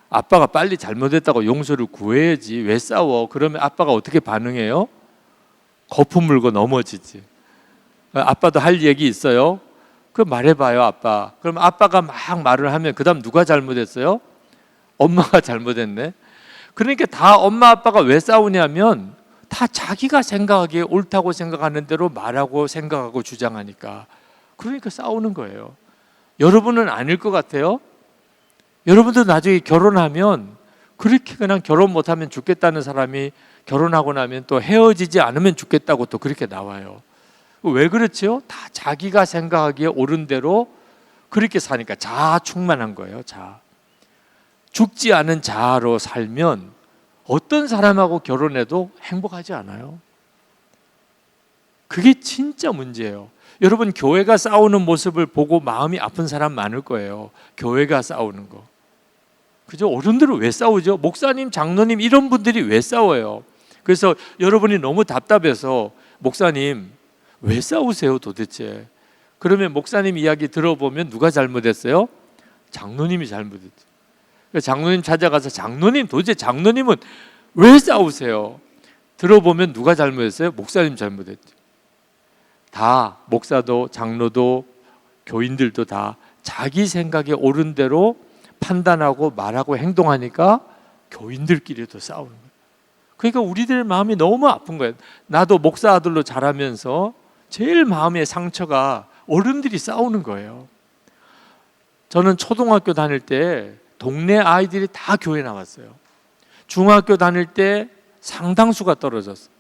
아빠가 빨리 잘못했다고 용서를 구해야지. 왜 싸워? 그러면 아빠가 어떻게 반응해요? 거품 물고 넘어지지. 아빠도 할 얘기 있어요? 그 말해봐요, 아빠. 그럼 아빠가 막 말을 하면 그 다음 누가 잘못했어요? 엄마가 잘못했네. 그러니까 다 엄마 아빠가 왜 싸우냐면 다 자기가 생각하기에 옳다고 생각하는 대로 말하고 생각하고 주장하니까. 그러니까 싸우는 거예요. 여러분은 아닐 것 같아요? 여러분도 나중에 결혼하면 그렇게 그냥 결혼 못하면 죽겠다는 사람이 결혼하고 나면 또 헤어지지 않으면 죽겠다고 또 그렇게 나와요. 왜 그렇죠? 다 자기가 생각하기에 옳은 대로 그렇게 사니까 자아 충만한 거예요. 자아. 죽지 않은 자아로 살면 어떤 사람하고 결혼해도 행복하지 않아요. 그게 진짜 문제예요. 여러분, 교회가 싸우는 모습을 보고 마음이 아픈 사람 많을 거예요. 교회가 싸우는 거. 그죠? 어른들은 왜 싸우죠? 목사님, 장로님 이런 분들이 왜 싸워요? 그래서 여러분이 너무 답답해서 목사님 왜 싸우세요 도대체? 그러면 목사님 이야기 들어보면 누가 잘못했어요? 장로님이 잘못했죠. 장로님 찾아가서 장로님, 도대체 장로님은 왜 싸우세요? 들어보면 누가 잘못했어요? 목사님 잘못했죠. 다 목사도 장로도 교인들도 다 자기 생각에 옳은 대로 판단하고 말하고 행동하니까 교인들끼리도 싸우는 거예요. 그러니까 우리들의 마음이 너무 아픈 거예요. 나도 목사 아들로 자라면서 제일 마음의 상처가 어른들이 싸우는 거예요. 저는 초등학교 다닐 때 동네 아이들이 다 교회 나왔어요. 중학교 다닐 때 상당수가 떨어졌어요.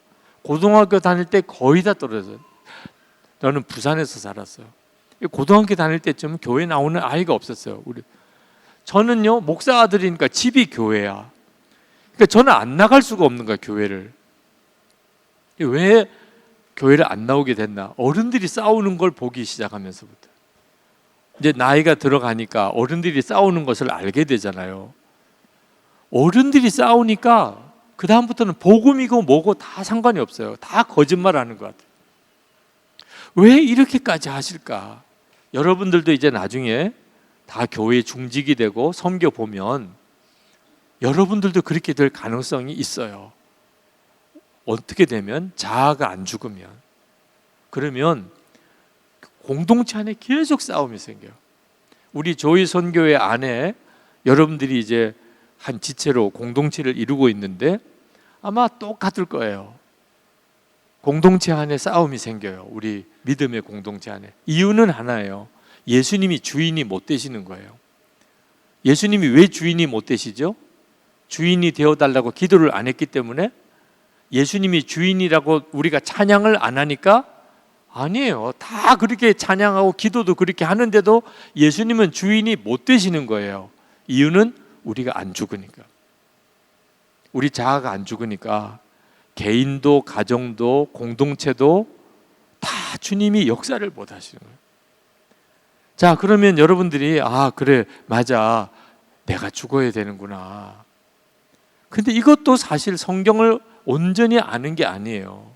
고등학교 다닐 때 거의 다 떨어졌어요. 저는 부산에서 살았어요. 고등학교 다닐 때쯤 교회 나오는 아이가 없었어요. 우리 저는요 목사 아들이니까 집이 교회야. 그러니까 저는 안 나갈 수가 없는 거야, 교회를. 왜 교회를 안 나오게 됐나? 어른들이 싸우는 걸 보기 시작하면서부터. 이제 나이가 들어가니까 어른들이 싸우는 것을 알게 되잖아요. 어른들이 싸우니까 그 다음부터는 복음이고 뭐고 다 상관이 없어요. 다 거짓말하는 것 같아요. 왜 이렇게까지 하실까? 여러분들도 이제 나중에 다 교회 중직이 되고 섬겨 보면 여러분들도 그렇게 될 가능성이 있어요. 어떻게 되면? 자아가 안 죽으면. 그러면 공동체 안에 계속 싸움이 생겨요. 우리 조이 선교회 안에 여러분들이 이제 한 지체로 공동체를 이루고 있는데 아마 똑같을 거예요. 공동체 안에 싸움이 생겨요. 우리 믿음의 공동체 안에. 이유는 하나예요. 예수님이 주인이 못 되시는 거예요. 예수님이 왜 주인이 못 되시죠? 주인이 되어달라고 기도를 안 했기 때문에? 예수님이 주인이라고 우리가 찬양을 안 하니까? 아니에요. 다 그렇게 찬양하고 기도도 그렇게 하는데도 예수님은 주인이 못 되시는 거예요. 이유는 우리가 안 죽으니까. 우리 자아가 안 죽으니까 개인도 가정도 공동체도 다 주님이 역사를 못 하시는 거예요. 자, 그러면 여러분들이 그래 맞아, 내가 죽어야 되는구나. 근데 이것도 사실 성경을 온전히 아는 게 아니에요.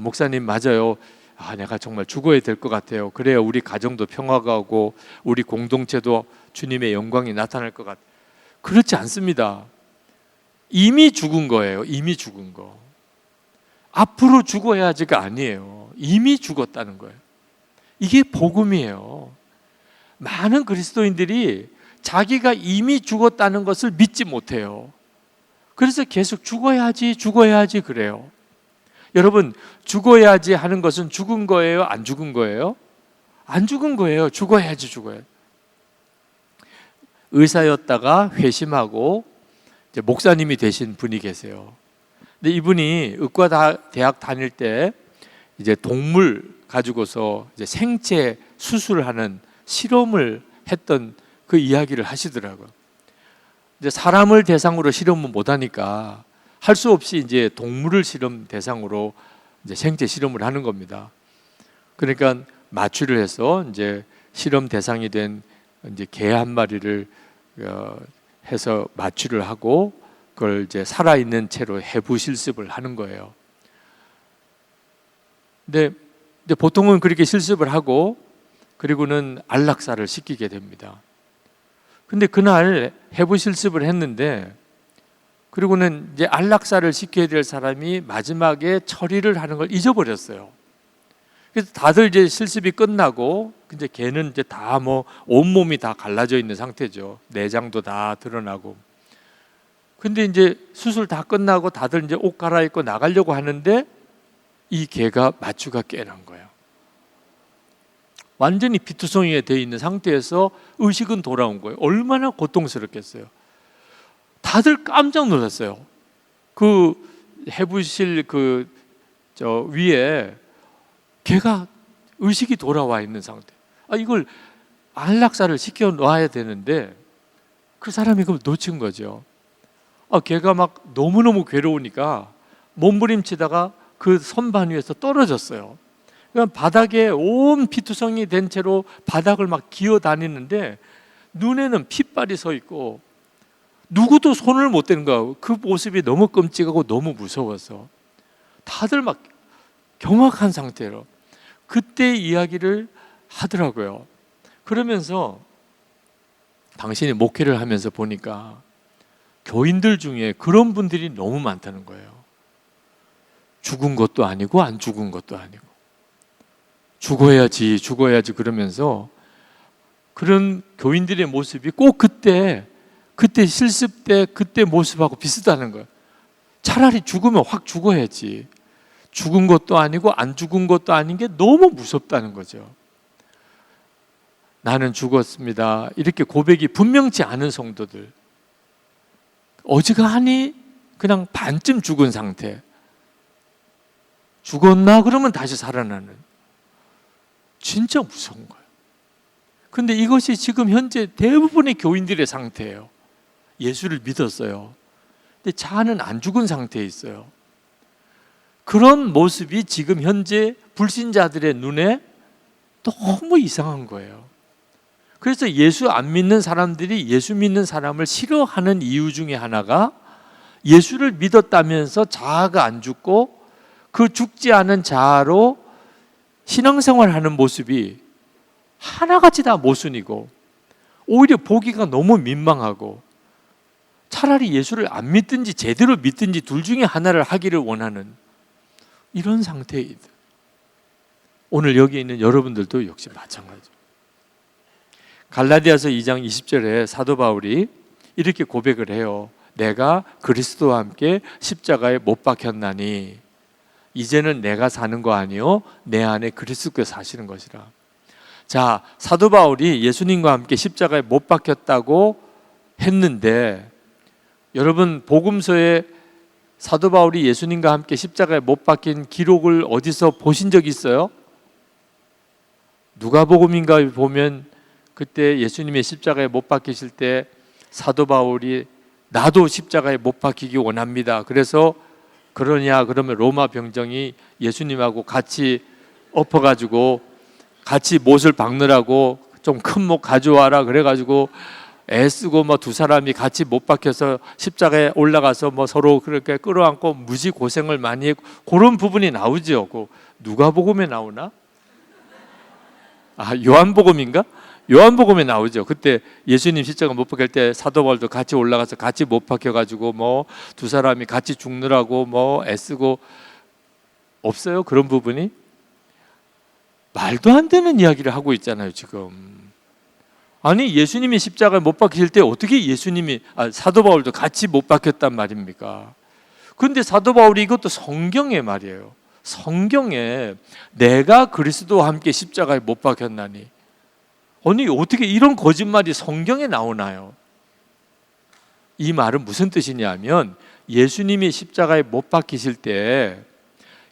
목사님 맞아요. 내가 정말 죽어야 될 것 같아요. 그래야 우리 가정도 평화가 오고 우리 공동체도 주님의 영광이 나타날 것 같아요. 그렇지 않습니다. 이미 죽은 거예요. 이미 죽은 거. 앞으로 죽어야지가 아니에요. 이미 죽었다는 거예요. 이게 복음이에요. 많은 그리스도인들이 자기가 이미 죽었다는 것을 믿지 못해요. 그래서 계속 죽어야지 그래요. 여러분, 죽어야지 하는 것은 죽은 거예요? 안 죽은 거예요? 안 죽은 거예요. 죽어야지. 의사였다가 회심하고 이제 목사님이 되신 분이 계세요. 근데 이분이 의과대학 다닐 때 이제 동물 가지고서 이제 생체 수술하는 실험을 했던 그 이야기를 하시더라고요. 이제 사람을 대상으로 실험을 못 하니까 할 수 없이 이제 동물을 실험 대상으로 이제 생체 실험을 하는 겁니다. 그러니까 마취를 해서 이제 실험 대상이 된 이제 개 한 마리를 해서 마취를 하고 그걸 이제 살아있는 채로 해부 실습을 하는 거예요. 근데 보통은 그렇게 실습을 하고 그리고는 안락사를 시키게 됩니다. 근데 그날 해부 실습을 했는데 그리고는 이제 안락사를 시켜야 될 사람이 마지막에 처리를 하는 걸 잊어버렸어요. 그래서 다들 이제 실습이 끝나고 이제 걔는 이제 다 온몸이 다 갈라져 있는 상태죠. 내장도 다 드러나고. 근데 이제 수술 다 끝나고 다들 이제 옷 갈아입고 나가려고 하는데 이 개가 마취가 깨난 거예요. 완전히 피투성이가 되어 있는 상태에서 의식은 돌아온 거예요. 얼마나 고통스럽겠어요. 다들 깜짝 놀랐어요. 그 해부실 위에 개가 의식이 돌아와 있는 상태. 이걸 안락사를 시켜 놔야 되는데 그 사람이 그걸 놓친 거죠. 개가 막 너무너무 괴로우니까 몸부림치다가 그 선반 위에서 떨어졌어요. 그러니까 바닥에 온 피투성이 된 채로 바닥을 막 기어 다니는데 눈에는 핏발이 서 있고 누구도 손을 못 대는 거야. 그 모습이 너무 끔찍하고 너무 무서워서 다들 막 경악한 상태로 그때 이야기를 하더라고요. 그러면서 당신이 목회를 하면서 보니까 교인들 중에 그런 분들이 너무 많다는 거예요. 죽은 것도 아니고 안 죽은 것도 아니고 죽어야지 그러면서 그런 교인들의 모습이 꼭 그때 실습 때 그때 모습하고 비슷하는 거예요. 차라리 죽으면 확 죽어야지. 죽은 것도 아니고 안 죽은 것도 아닌 게 너무 무섭다는 거죠. 나는 죽었습니다. 이렇게 고백이 분명치 않은 성도들, 어지간히 그냥 반쯤 죽은 상태. 죽었나? 그러면 다시 살아나는. 진짜 무서운 거예요. 근데 이것이 지금 현재 대부분의 교인들의 상태예요. 예수를 믿었어요. 근데 자아는 안 죽은 상태에 있어요. 그런 모습이 지금 현재 불신자들의 눈에 너무 이상한 거예요. 그래서 예수 안 믿는 사람들이 예수 믿는 사람을 싫어하는 이유 중에 하나가 예수를 믿었다면서 자아가 안 죽고 그 죽지 않은 자아로 신앙생활하는 모습이 하나같이 다 모순이고 오히려 보기가 너무 민망하고 차라리 예수를 안 믿든지 제대로 믿든지 둘 중에 하나를 하기를 원하는 이런 상태이다. 오늘 여기 있는 여러분들도 역시 마찬가지죠. 갈라디아서 2장 20절에 사도 바울이 이렇게 고백을 해요. 내가 그리스도와 함께 십자가에 못 박혔나니 이제는 내가 사는 거 아니요 내 안에 그리스도께서 사시는 것이라. 자, 사도 바울이 예수님과 함께 십자가에 못 박혔다고 했는데 여러분 복음서에 사도 바울이 예수님과 함께 십자가에 못 박힌 기록을 어디서 보신 적 있어요? 누가복음인가 보면 그때 예수님의 십자가에 못 박히실 때 사도 바울이 나도 십자가에 못 박히기 원합니다. 그래서 그러냐 그러면 로마 병정이 예수님하고 같이 엎어가지고 같이 못을 박느라고 좀 큰 못 가져와라 그래가지고 애쓰고 뭐 두 사람이 같이 못 박혀서 십자가에 올라가서 뭐 서로 그렇게 끌어안고 무지 고생을 많이 했고 그런 부분이 나오죠. 누가복음에 나오나? 아, 요한복음인가? 요한복음에 나오죠. 그때 예수님 십자가 못 박힐 때 사도 바울도 같이 올라가서 같이 못 박혀가지고 뭐 두 사람이 같이 죽느라고 뭐 애쓰고 없어요? 그런 부분이? 말도 안 되는 이야기를 하고 있잖아요 지금. 아니 예수님이 십자가에 못 박히실 때 어떻게 사도 바울도 같이 못 박혔단 말입니까? 그런데 사도 바울이 이것도 성경의 말이에요. 성경에 내가 그리스도와 함께 십자가에 못 박혔나니 아니 어떻게 이런 거짓말이 성경에 나오나요? 이 말은 무슨 뜻이냐면 예수님이 십자가에 못 박히실 때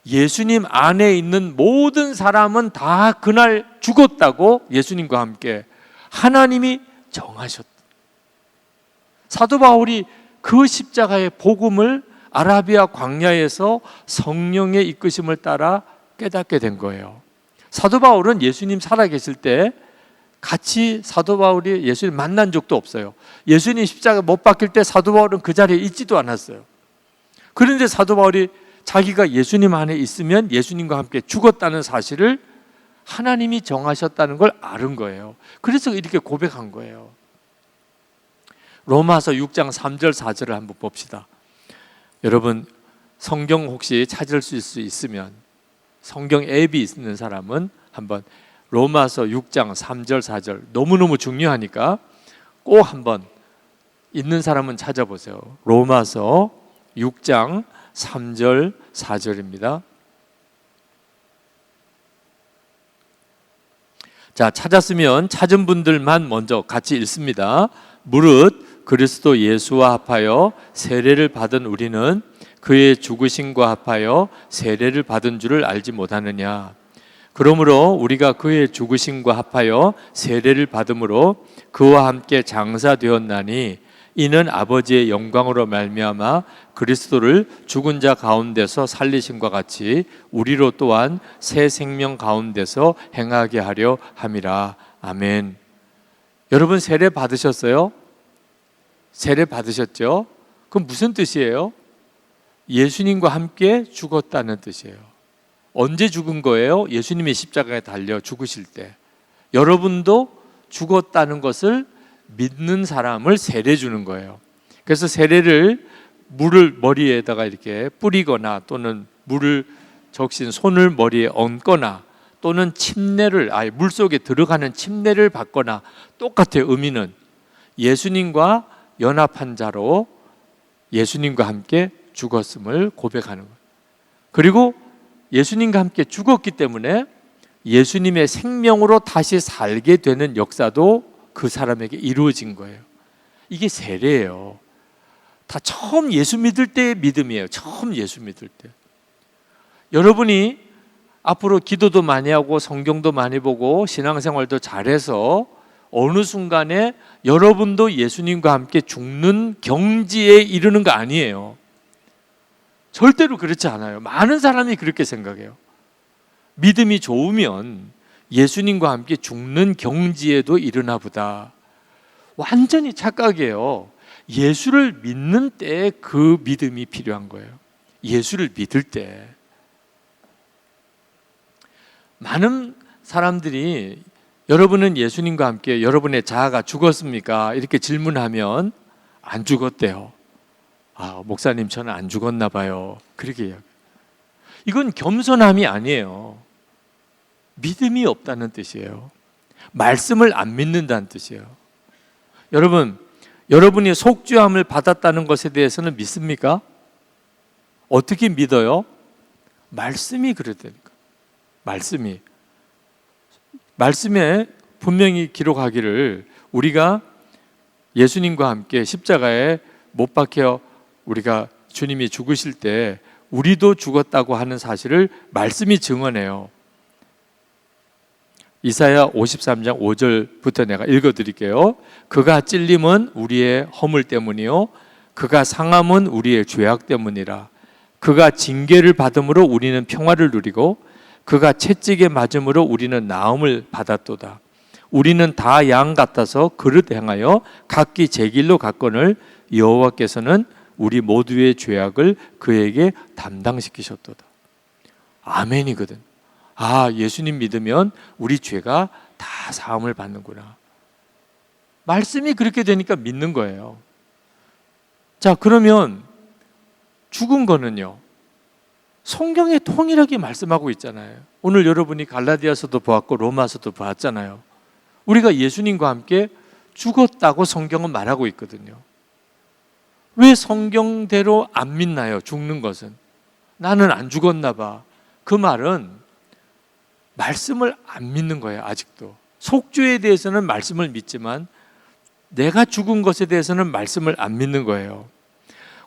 예수님 안에 있는 모든 사람은 다 그날 죽었다고 예수님과 함께 하나님이 정하셨다. 사도 바울이 그 십자가의 복음을 아라비아 광야에서 성령의 이끄심을 따라 깨닫게 된 거예요. 사도 바울은 예수님 살아계실 때 같이 사도 바울이 예수님 만난 적도 없어요. 예수님 십자가 못 박힐 때 사도 바울은 그 자리에 있지도 않았어요. 그런데 사도 바울이 자기가 예수님 안에 있으면 예수님과 함께 죽었다는 사실을 하나님이 정하셨다는 걸 아는 거예요. 그래서 이렇게 고백한 거예요. 로마서 6장 3절 4절을 한번 봅시다. 여러분 성경 혹시 찾을 수 있으면 성경 앱이 있는 사람은 한번 로마서 6장 3절 4절 너무너무 중요하니까 꼭 한번 있는 사람은 찾아보세요. 로마서 6장 3절 4절입니다. 자, 찾았으면 찾은 분들만 먼저 같이 읽습니다. 무릇 그리스도 예수와 합하여 세례를 받은 우리는 그의 죽으심과 합하여 세례를 받은 줄을 알지 못하느냐. 그러므로 우리가 그의 죽으심과 합하여 세례를 받음으로 그와 함께 장사되었나니 이는 아버지의 영광으로 말미암아 그리스도를 죽은 자 가운데서 살리심과 같이 우리로 또한 새 생명 가운데서 행하게 하려 함이라. 아멘. 여러분 세례 받으셨어요? 세례 받으셨죠? 그럼 무슨 뜻이에요? 예수님과 함께 죽었다는 뜻이에요. 언제 죽은 거예요? 예수님이 십자가에 달려 죽으실 때. 여러분도 죽었다는 것을 믿는 사람을 세례 주는 거예요. 그래서 세례를 물을 머리에다가 이렇게 뿌리거나 또는 물을 적신 손을 머리에 얹거나 또는 침례를 아예 물속에 들어가는 침례를 받거나 똑같아요. 의미는 예수님과 연합한 자로 예수님과 함께 죽었음을 고백하는 거예요. 그리고 예수님과 함께 죽었기 때문에 예수님의 생명으로 다시 살게 되는 역사도 그 사람에게 이루어진 거예요. 이게 세례예요. 다 처음 예수 믿을 때의 믿음이에요. 처음 예수 믿을 때. 여러분이 앞으로 기도도 많이 하고 성경도 많이 보고 신앙생활도 잘해서 어느 순간에 여러분도 예수님과 함께 죽는 경지에 이르는 거 아니에요. 절대로 그렇지 않아요. 많은 사람이 그렇게 생각해요. 믿음이 좋으면 예수님과 함께 죽는 경지에도 이르나 보다. 완전히 착각이에요. 예수를 믿는 때 그 믿음이 필요한 거예요. 예수를 믿을 때. 많은 사람들이 여러분은 예수님과 함께 여러분의 자아가 죽었습니까? 이렇게 질문하면 안 죽었대요. 아, 목사님 저는 안 죽었나 봐요. 그렇게 이야기해요. 이건 겸손함이 아니에요. 믿음이 없다는 뜻이에요. 말씀을 안 믿는다는 뜻이에요. 여러분, 여러분이 속죄함을 받았다는 것에 대해서는 믿습니까? 어떻게 믿어요? 말씀이 그랬다니까. 말씀에 분명히 기록하기를 우리가 예수님과 함께 십자가에 못 박혀 우리가 주님이 죽으실 때 우리도 죽었다고 하는 사실을 말씀이 증언해요. 이사야 53장 5절부터 내가 읽어드릴게요. 그가 찔림은 우리의 허물 때문이요 그가 상함은 우리의 죄악 때문이라. 그가 징계를 받음으로 우리는 평화를 누리고 그가 채찍에 맞음으로 우리는 나음을 받았도다. 우리는 다 양 같아서 그릇 행하여 각기 제 길로 갔거늘 여호와께서는 우리 모두의 죄악을 그에게 담당시키셨도다. 아멘이거든. 아, 예수님 믿으면 우리 죄가 다 사함을 받는구나. 말씀이 그렇게 되니까 믿는 거예요. 자, 그러면 죽은 거는요, 성경에 통일하게 말씀하고 있잖아요. 오늘 여러분이 갈라디아서도 보았고 로마서도 보았잖아요. 우리가 예수님과 함께 죽었다고 성경은 말하고 있거든요. 왜 성경대로 안 믿나요? 죽는 것은. 나는 안 죽었나 봐. 그 말은 말씀을 안 믿는 거예요. 아직도. 속죄에 대해서는 말씀을 믿지만 내가 죽은 것에 대해서는 말씀을 안 믿는 거예요.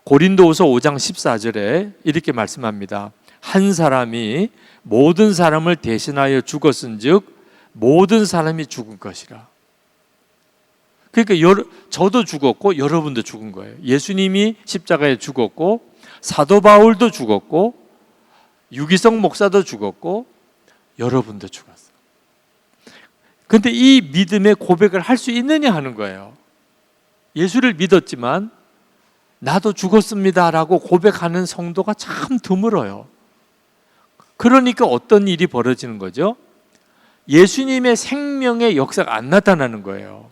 고린도후서 5장 14절에 이렇게 말씀합니다. 한 사람이 모든 사람을 대신하여 죽었은즉 모든 사람이 죽은 것이라. 그러니까 저도 죽었고 여러분도 죽은 거예요. 예수님이 십자가에 죽었고 사도 바울도 죽었고 유기성 목사도 죽었고 여러분도 죽었어요. 그런데 이 믿음의 고백을 할 수 있느냐 하는 거예요. 예수를 믿었지만 나도 죽었습니다라고 고백하는 성도가 참 드물어요. 그러니까 어떤 일이 벌어지는 거죠? 예수님의 생명의 역사가 안 나타나는 거예요.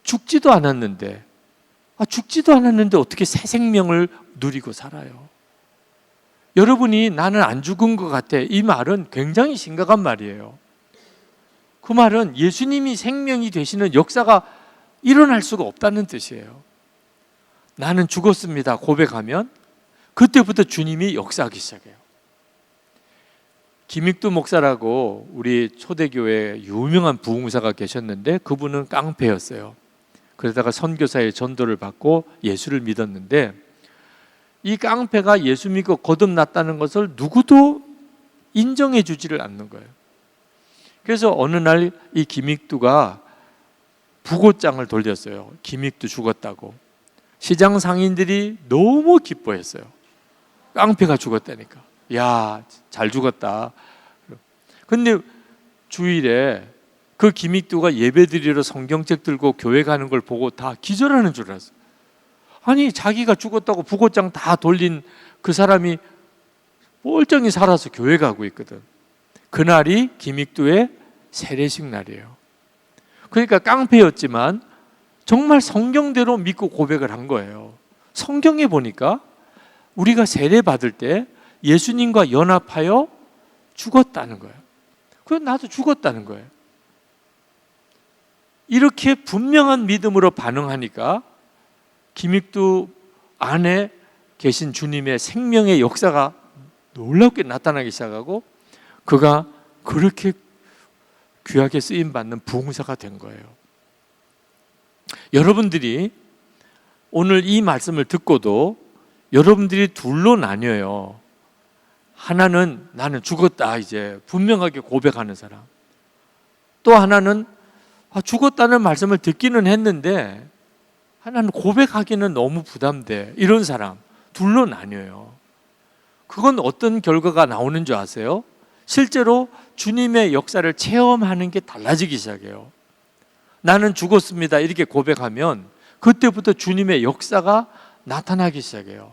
죽지도 않았는데 어떻게 새 생명을 누리고 살아요? 여러분이 나는 안 죽은 것 같아, 이 말은 굉장히 심각한 말이에요. 그 말은 예수님이 생명이 되시는 역사가 일어날 수가 없다는 뜻이에요. 나는 죽었습니다 고백하면 그때부터 주님이 역사하기 시작해요. 김익두 목사라고 우리 초대교회에 유명한 부흥사가 계셨는데 그분은 깡패였어요. 그러다가 선교사의 전도를 받고 예수를 믿었는데 이 깡패가 예수 믿고 거듭났다는 것을 누구도 인정해 주지를 않는 거예요. 그래서 어느 날 이 김익두가 부고장을 돌렸어요. 김익두 죽었다고. 시장 상인들이 너무 기뻐했어요. 깡패가 죽었다니까. 야, 잘 죽었다. 근데 주일에 그 김익두가 예배드리러 성경책 들고 교회 가는 걸 보고 다 기절하는 줄 알았어요. 아니, 자기가 죽었다고 부고장 다 돌린 그 사람이 멀쩡히 살아서 교회 가고 있거든. 그날이 김익두의 세례식 날이에요. 그러니까 깡패였지만 정말 성경대로 믿고 고백을 한 거예요. 성경에 보니까 우리가 세례 받을 때 예수님과 연합하여 죽었다는 거예요. 그럼 나도 죽었다는 거예요. 이렇게 분명한 믿음으로 반응하니까 김익두 안에 계신 주님의 생명의 역사가 놀랍게 나타나기 시작하고 그가 그렇게 귀하게 쓰임받는 부흥사가 된 거예요. 여러분들이 오늘 이 말씀을 듣고도 여러분들이 둘로 나뉘어요. 하나는 나는 죽었다 이제 분명하게 고백하는 사람, 또 하나는 죽었다는 말씀을 듣기는 했는데 나는 고백하기는 너무 부담돼. 이런 사람 둘로 나뉘어요. 그건 어떤 결과가 나오는 줄 아세요? 실제로 주님의 역사를 체험하는 게 달라지기 시작해요. 나는 죽었습니다 이렇게 고백하면 그때부터 주님의 역사가 나타나기 시작해요.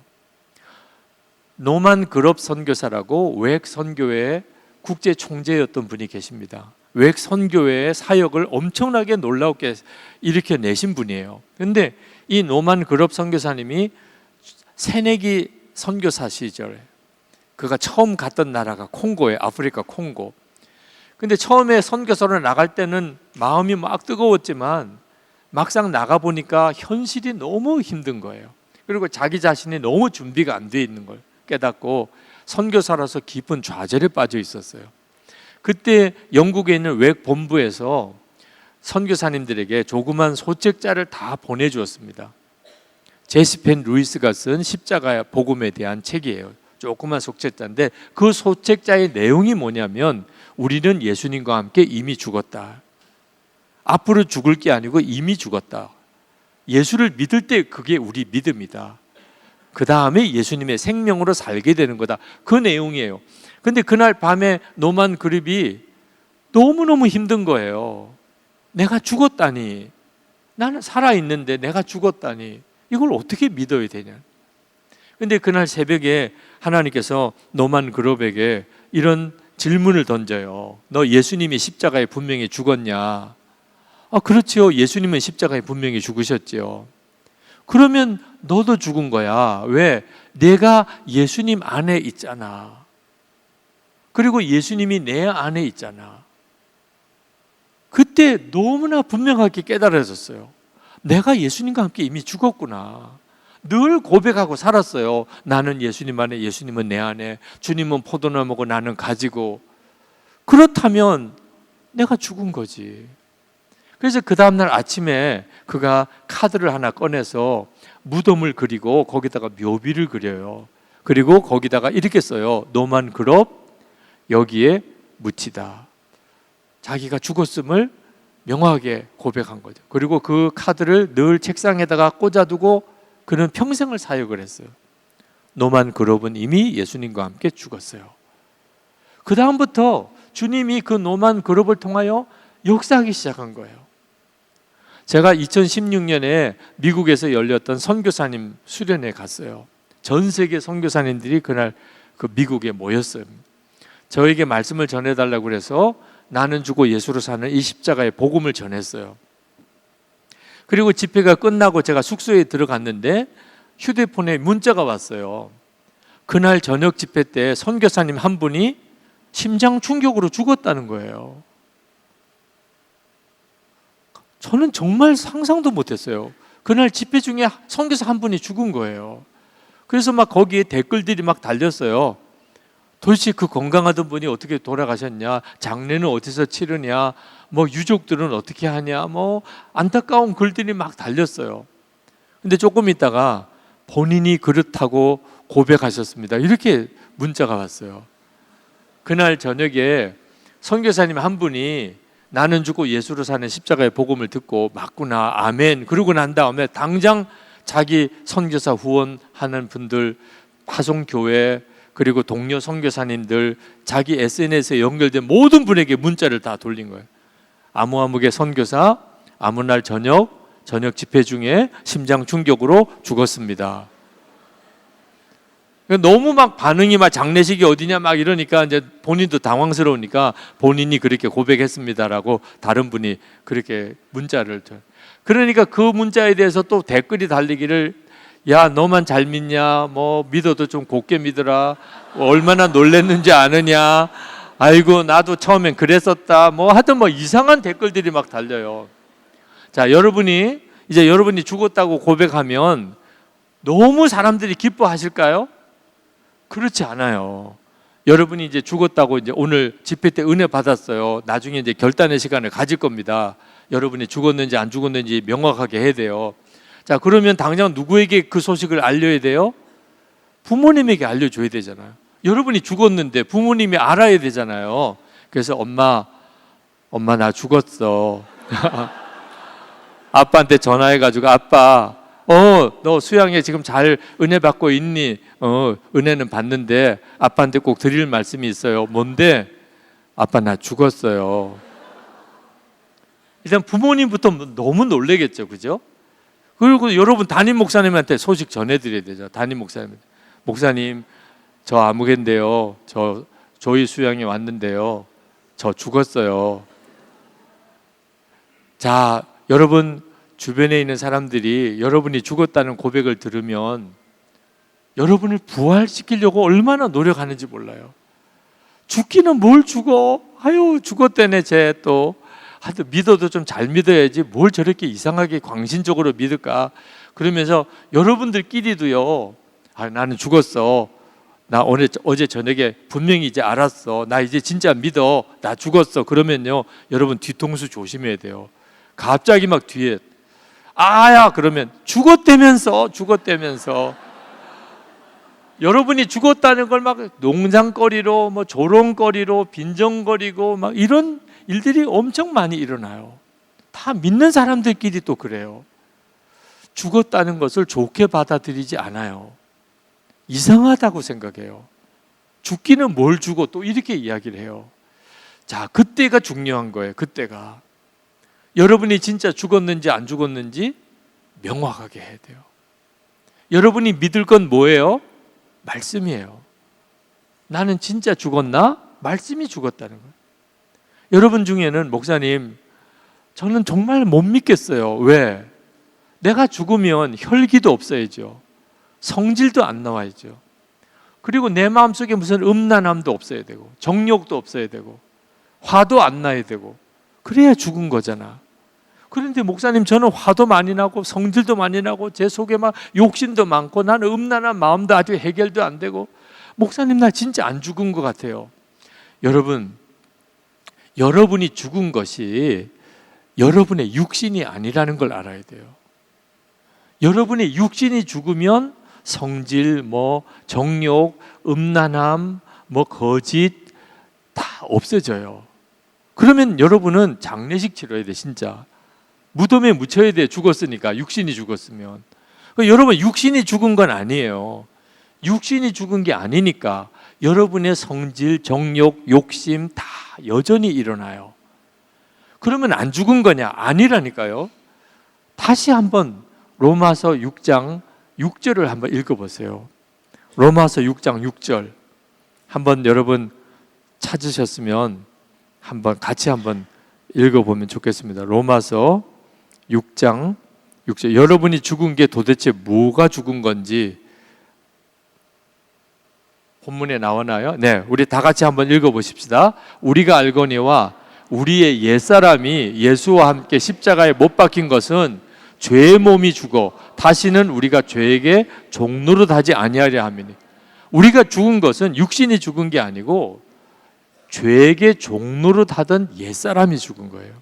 노만 그럽 선교사라고 외핵 선교회의 국제 총재였던 분이 계십니다. 외핵 선교회의 사역을 엄청나게 놀랍게 일으켜내신 분이에요. 그런데 이 노만 그럽 선교사님이 새내기 선교사 시절에 그가 처음 갔던 나라가 콩고예요. 아프리카 콩고. 근데 처음에 선교사로 나갈 때는 마음이 막 뜨거웠지만 막상 나가보니까 현실이 너무 힘든 거예요. 그리고 자기 자신이 너무 준비가 안 돼 있는 걸 깨닫고 선교사라서 깊은 좌절에 빠져 있었어요. 그때 영국에 있는 외핵 본부에서 선교사님들에게 조그만 소책자를 다 보내주었습니다. 제시펜 루이스가 쓴 십자가 복음에 대한 책이에요. 조그만 소책자인데 그 소책자의 내용이 뭐냐면 우리는 예수님과 함께 이미 죽었다. 앞으로 죽을 게 아니고 이미 죽었다. 예수를 믿을 때 그게 우리 믿음이다. 그 다음에 예수님의 생명으로 살게 되는 거다. 그 내용이에요. 근데 그날 밤에 노만 그룹이 너무너무 힘든 거예요. 내가 죽었다니. 나는 살아있는데 내가 죽었다니. 이걸 어떻게 믿어야 되냐. 근데 그날 새벽에 하나님께서 노만 그룹에게 이런 질문을 던져요. 너 예수님이 십자가에 분명히 죽었냐? 그렇지요. 예수님은 십자가에 분명히 죽으셨지요. 그러면 너도 죽은 거야. 왜? 내가 예수님 안에 있잖아. 그리고 예수님이 내 안에 있잖아. 그때 너무나 분명하게 깨달아졌어요. 내가 예수님과 함께 이미 죽었구나. 늘 고백하고 살았어요. 나는 예수님 안에, 예수님은 내 안에, 주님은 포도나무고 나는 가지고. 그렇다면 내가 죽은 거지. 그래서 그 다음날 아침에 그가 카드를 하나 꺼내서 무덤을 그리고 거기다가 묘비를 그려요. 그리고 거기다가 이렇게 써요. 노만 그럽 여기에 묻히다. 자기가 죽었음을 명확하게 고백한 거죠. 그리고 그 카드를 늘 책상에다가 꽂아두고 그는 평생을 사역을 했어요. 노만 그룹은 이미 예수님과 함께 죽었어요. 그 다음부터 주님이 그 노만 그룹을 통하여 역사하기 시작한 거예요. 제가 2016년에 미국에서 열렸던 선교사님 수련회 갔어요. 전 세계 선교사님들이 그날 그 미국에 모였어요. 저에게 말씀을 전해달라고 그래서 나는 죽고 예수로 사는 이 십자가의 복음을 전했어요. 그리고 집회가 끝나고 제가 숙소에 들어갔는데 휴대폰에 문자가 왔어요. 그날 저녁 집회 때 선교사님 한 분이 심장 충격으로 죽었다는 거예요. 저는 정말 상상도 못했어요. 그날 집회 중에 선교사 한 분이 죽은 거예요. 그래서 막 거기에 댓글들이 막 달렸어요. 도대체 그 건강하던 분이 어떻게 돌아가셨냐, 장례는 어디서 치르냐, 뭐 유족들은 어떻게 하냐, 뭐 안타까운 글들이 막 달렸어요. 근데 조금 있다가 본인이 그렇다고 고백하셨습니다. 이렇게 문자가 왔어요. 그날 저녁에 선교사님 한 분이 나는 죽고 예수로 사는 십자가의 복음을 듣고 맞구나, 아멘. 그러고 난 다음에 당장 자기 선교사 후원하는 분들, 파송교회, 그리고 동료 선교사님들, 자기 SNS에 연결된 모든 분에게 문자를 다 돌린 거예요. 아무아무개 선교사 아무 날 저녁 집회 중에 심장 충격으로 죽었습니다. 너무 막 반응이 막 장례식이 어디냐 막 이러니까 이제 본인도 당황스러우니까 본인이 그렇게 고백했습니다라고 다른 분이 그렇게 문자를. 그러니까 그 문자에 대해서 또 댓글이 달리기를, 야 너만 잘 믿냐, 뭐 믿어도 좀 곱게 믿어라, 얼마나 놀랬는지 아느냐, 아이고 나도 처음엔 그랬었다, 뭐 하여튼 뭐 이상한 댓글들이 막 달려요. 자, 여러분이 죽었다고 고백하면 너무 사람들이 기뻐하실까요? 그렇지 않아요. 여러분이 이제 죽었다고 이제 오늘 집회 때 은혜 받았어요. 나중에 이제 결단의 시간을 가질 겁니다. 여러분이 죽었는지 안 죽었는지 명확하게 해야 돼요. 자, 그러면 당장 누구에게 그 소식을 알려야 돼요? 부모님에게 알려줘야 되잖아요. 여러분이 죽었는데 부모님이 알아야 되잖아요. 그래서 엄마 나 죽었어. 아빠한테 전화해가지고 아빠, 너 수양에 지금 잘 은혜 받고 있니? 은혜는 받는데 아빠한테 꼭 드릴 말씀이 있어요. 뭔데? 아빠 나 죽었어요. 일단 부모님부터 너무 놀라겠죠, 그죠? 그리고 여러분 담임 목사님한테 소식 전해드려야 되죠. 담임 목사님 저 아무개인데요, 저 조이 수양에 왔는데요, 저 죽었어요. 자, 여러분 주변에 있는 사람들이 여러분이 죽었다는 고백을 들으면 여러분을 부활시키려고 얼마나 노력하는지 몰라요. 죽기는 뭘 죽어? 아유, 죽었다네 쟤 또. 하여튼 믿어도 좀 잘 믿어야지 뭘 저렇게 이상하게 광신적으로 믿을까? 그러면서 여러분들끼리도요, 나는 죽었어, 나 어제 저녁에 분명히 이제 알았어, 나 이제 진짜 믿어, 나 죽었어. 그러면요, 여러분 뒤통수 조심해야 돼요. 갑자기 막 뒤에 아야 그러면 죽었다면서 여러분이 죽었다는 걸 막 농장거리로 뭐 조롱거리로 빈정거리고 막 이런 일들이 엄청 많이 일어나요. 다 믿는 사람들끼리 또 그래요. 죽었다는 것을 좋게 받아들이지 않아요. 이상하다고 생각해요. 죽기는 뭘 주고 또 이렇게 이야기를 해요. 자, 그때가 중요한 거예요. 그때가 여러분이 진짜 죽었는지 안 죽었는지 명확하게 해야 돼요. 여러분이 믿을 건 뭐예요? 말씀이에요. 나는 진짜 죽었나? 말씀이 죽었다는 거예요. 여러분 중에는 목사님, 저는 정말 못 믿겠어요. 왜? 내가 죽으면 혈기도 없어야죠. 성질도 안 나와야죠. 그리고 내 마음속에 무슨 음란함도 없어야 되고 정욕도 없어야 되고 화도 안 나야 되고 그래야 죽은 거잖아. 그런데 목사님, 저는 화도 많이 나고 성질도 많이 나고 제 속에 막 욕심도 많고 나는 음란한 마음도 아직 해결도 안 되고, 목사님 나 진짜 안 죽은 것 같아요. 여러분이 죽은 것이 여러분의 육신이 아니라는 걸 알아야 돼요. 여러분의 육신이 죽으면 성질, 정욕, 음란함, 거짓 다 없어져요. 그러면 여러분은 장례식 치러야 돼. 진짜 무덤에 묻혀야 돼. 죽었으니까, 육신이 죽었으면. 여러분 육신이 죽은 건 아니에요. 육신이 죽은 게 아니니까 여러분의 성질, 정욕, 욕심 다 여전히 일어나요. 그러면 안 죽은 거냐? 아니라니까요. 다시 한번 로마서 6장 6절을 한번 읽어보세요. 로마서 6장 6절 한번 여러분 찾으셨으면 같이 한번 읽어보면 좋겠습니다. 로마서 6장 6절. 여러분이 죽은 게 도대체 뭐가 죽은 건지 본문에 나오나요? 네, 우리 다 같이 한번 읽어보십시다. 우리가 알거니와 우리의 옛사람이 예수와 함께 십자가에 못 박힌 것은 죄의 몸이 죽어 다시는 우리가 죄에게 종노릇하지 아니하려 함이니. 우리가 죽은 것은 육신이 죽은 게 아니고 죄에게 종노릇하던 옛사람이 죽은 거예요.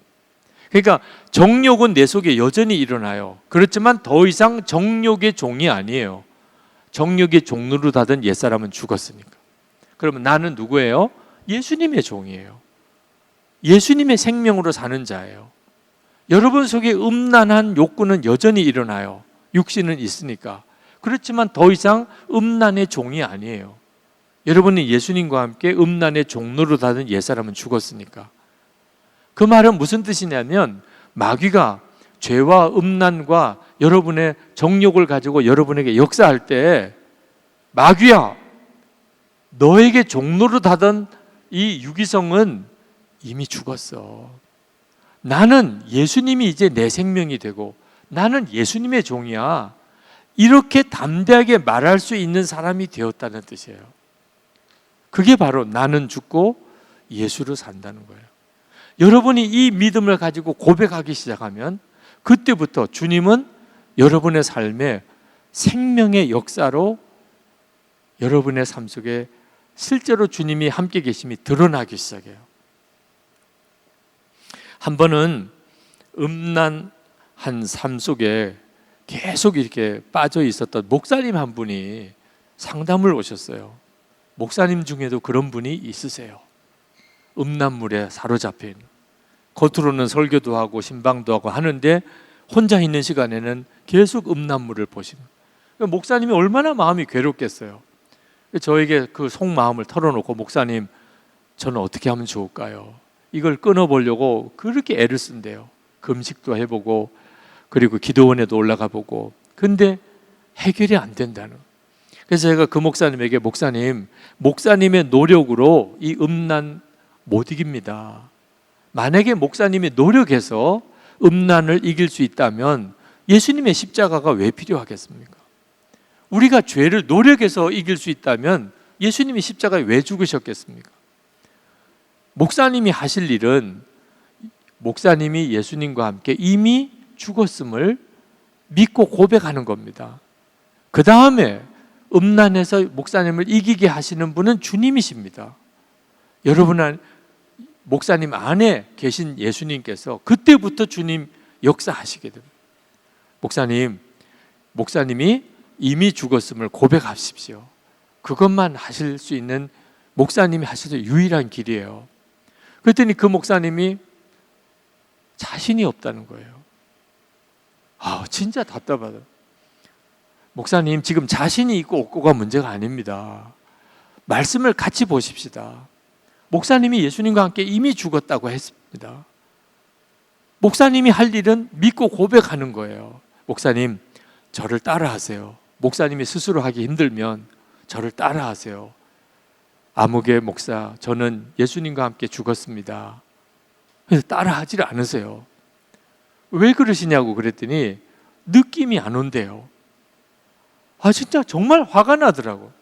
그러니까 정욕은 내 속에 여전히 일어나요. 그렇지만 더 이상 정욕의 종이 아니에요. 정욕의 종노릇하던 옛사람은 죽었으니까. 그러면 나는 누구예요? 예수님의 종이에요. 예수님의 생명으로 사는 자예요. 여러분 속에 음란한 욕구는 여전히 일어나요. 육신은 있으니까. 그렇지만 더 이상 음란의 종이 아니에요. 여러분이 예수님과 함께 음란의 종노릇하던 옛사람은 죽었으니까. 그 말은 무슨 뜻이냐면, 마귀가 죄와 음란과 여러분의 정욕을 가지고 여러분에게 역사할 때, 마귀야, 너에게 종노릇하던 이 유기성은 이미 죽었어. 나는 예수님이 이제 내 생명이 되고 나는 예수님의 종이야. 이렇게 담대하게 말할 수 있는 사람이 되었다는 뜻이에요. 그게 바로 나는 죽고 예수로 산다는 거예요. 여러분이 이 믿음을 가지고 고백하기 시작하면 그때부터 주님은 여러분의 삶에 생명의 역사로 여러분의 삶 속에 실제로 주님이 함께 계심이 드러나기 시작해요. 한 번은 음란한 삶 속에 계속 이렇게 빠져 있었던 목사님 한 분이 상담을 오셨어요. 목사님 중에도 그런 분이 있으세요. 음란물에 사로잡힌. 겉으로는 설교도 하고 신방도 하고 하는데 혼자 있는 시간에는 계속 음란물을 보시는 거예요. 목사님이 얼마나 마음이 괴롭겠어요. 저에게 그 속마음을 털어놓고 목사님 저는 어떻게 하면 좋을까요? 이걸 끊어보려고 그렇게 애를 쓴대요. 금식도 해보고 그리고 기도원에도 올라가 보고 근데 해결이 안 된다는. 그래서 제가 그 목사님에게 목사님의 노력으로 이 음란 못 이깁니다. 만약에 목사님이 노력해서 음란을 이길 수 있다면 예수님의 십자가가 왜 필요하겠습니까? 우리가 죄를 노력해서 이길 수 있다면 예수님이 십자가에 왜 죽으셨겠습니까? 목사님이 하실 일은 목사님이 예수님과 함께 이미 죽었음을 믿고 고백하는 겁니다. 그 다음에 음란에서 목사님을 이기게 하시는 분은 주님이십니다. 여러분, 목사님 안에 계신 예수님께서 그때부터 주님 역사하시게 됩니다. 목사님이 이미 죽었음을 고백하십시오. 그것만 하실 수 있는 목사님이 하실 유일한 길이에요. 그랬더니 그 목사님이 자신이 없다는 거예요. 진짜 답답하다. 목사님, 지금 자신이 있고 없고가 문제가 아닙니다. 말씀을 같이 보십시다. 목사님이 예수님과 함께 이미 죽었다고 했습니다. 목사님이 할 일은 믿고 고백하는 거예요. 목사님, 저를 따라하세요. 목사님이 스스로 하기 힘들면 저를 따라하세요. 아무개 목사, 저는 예수님과 함께 죽었습니다. 그래서 따라하지를 않으세요. 왜 그러시냐고 그랬더니 느낌이 안 온대요. 진짜 정말 화가 나더라고.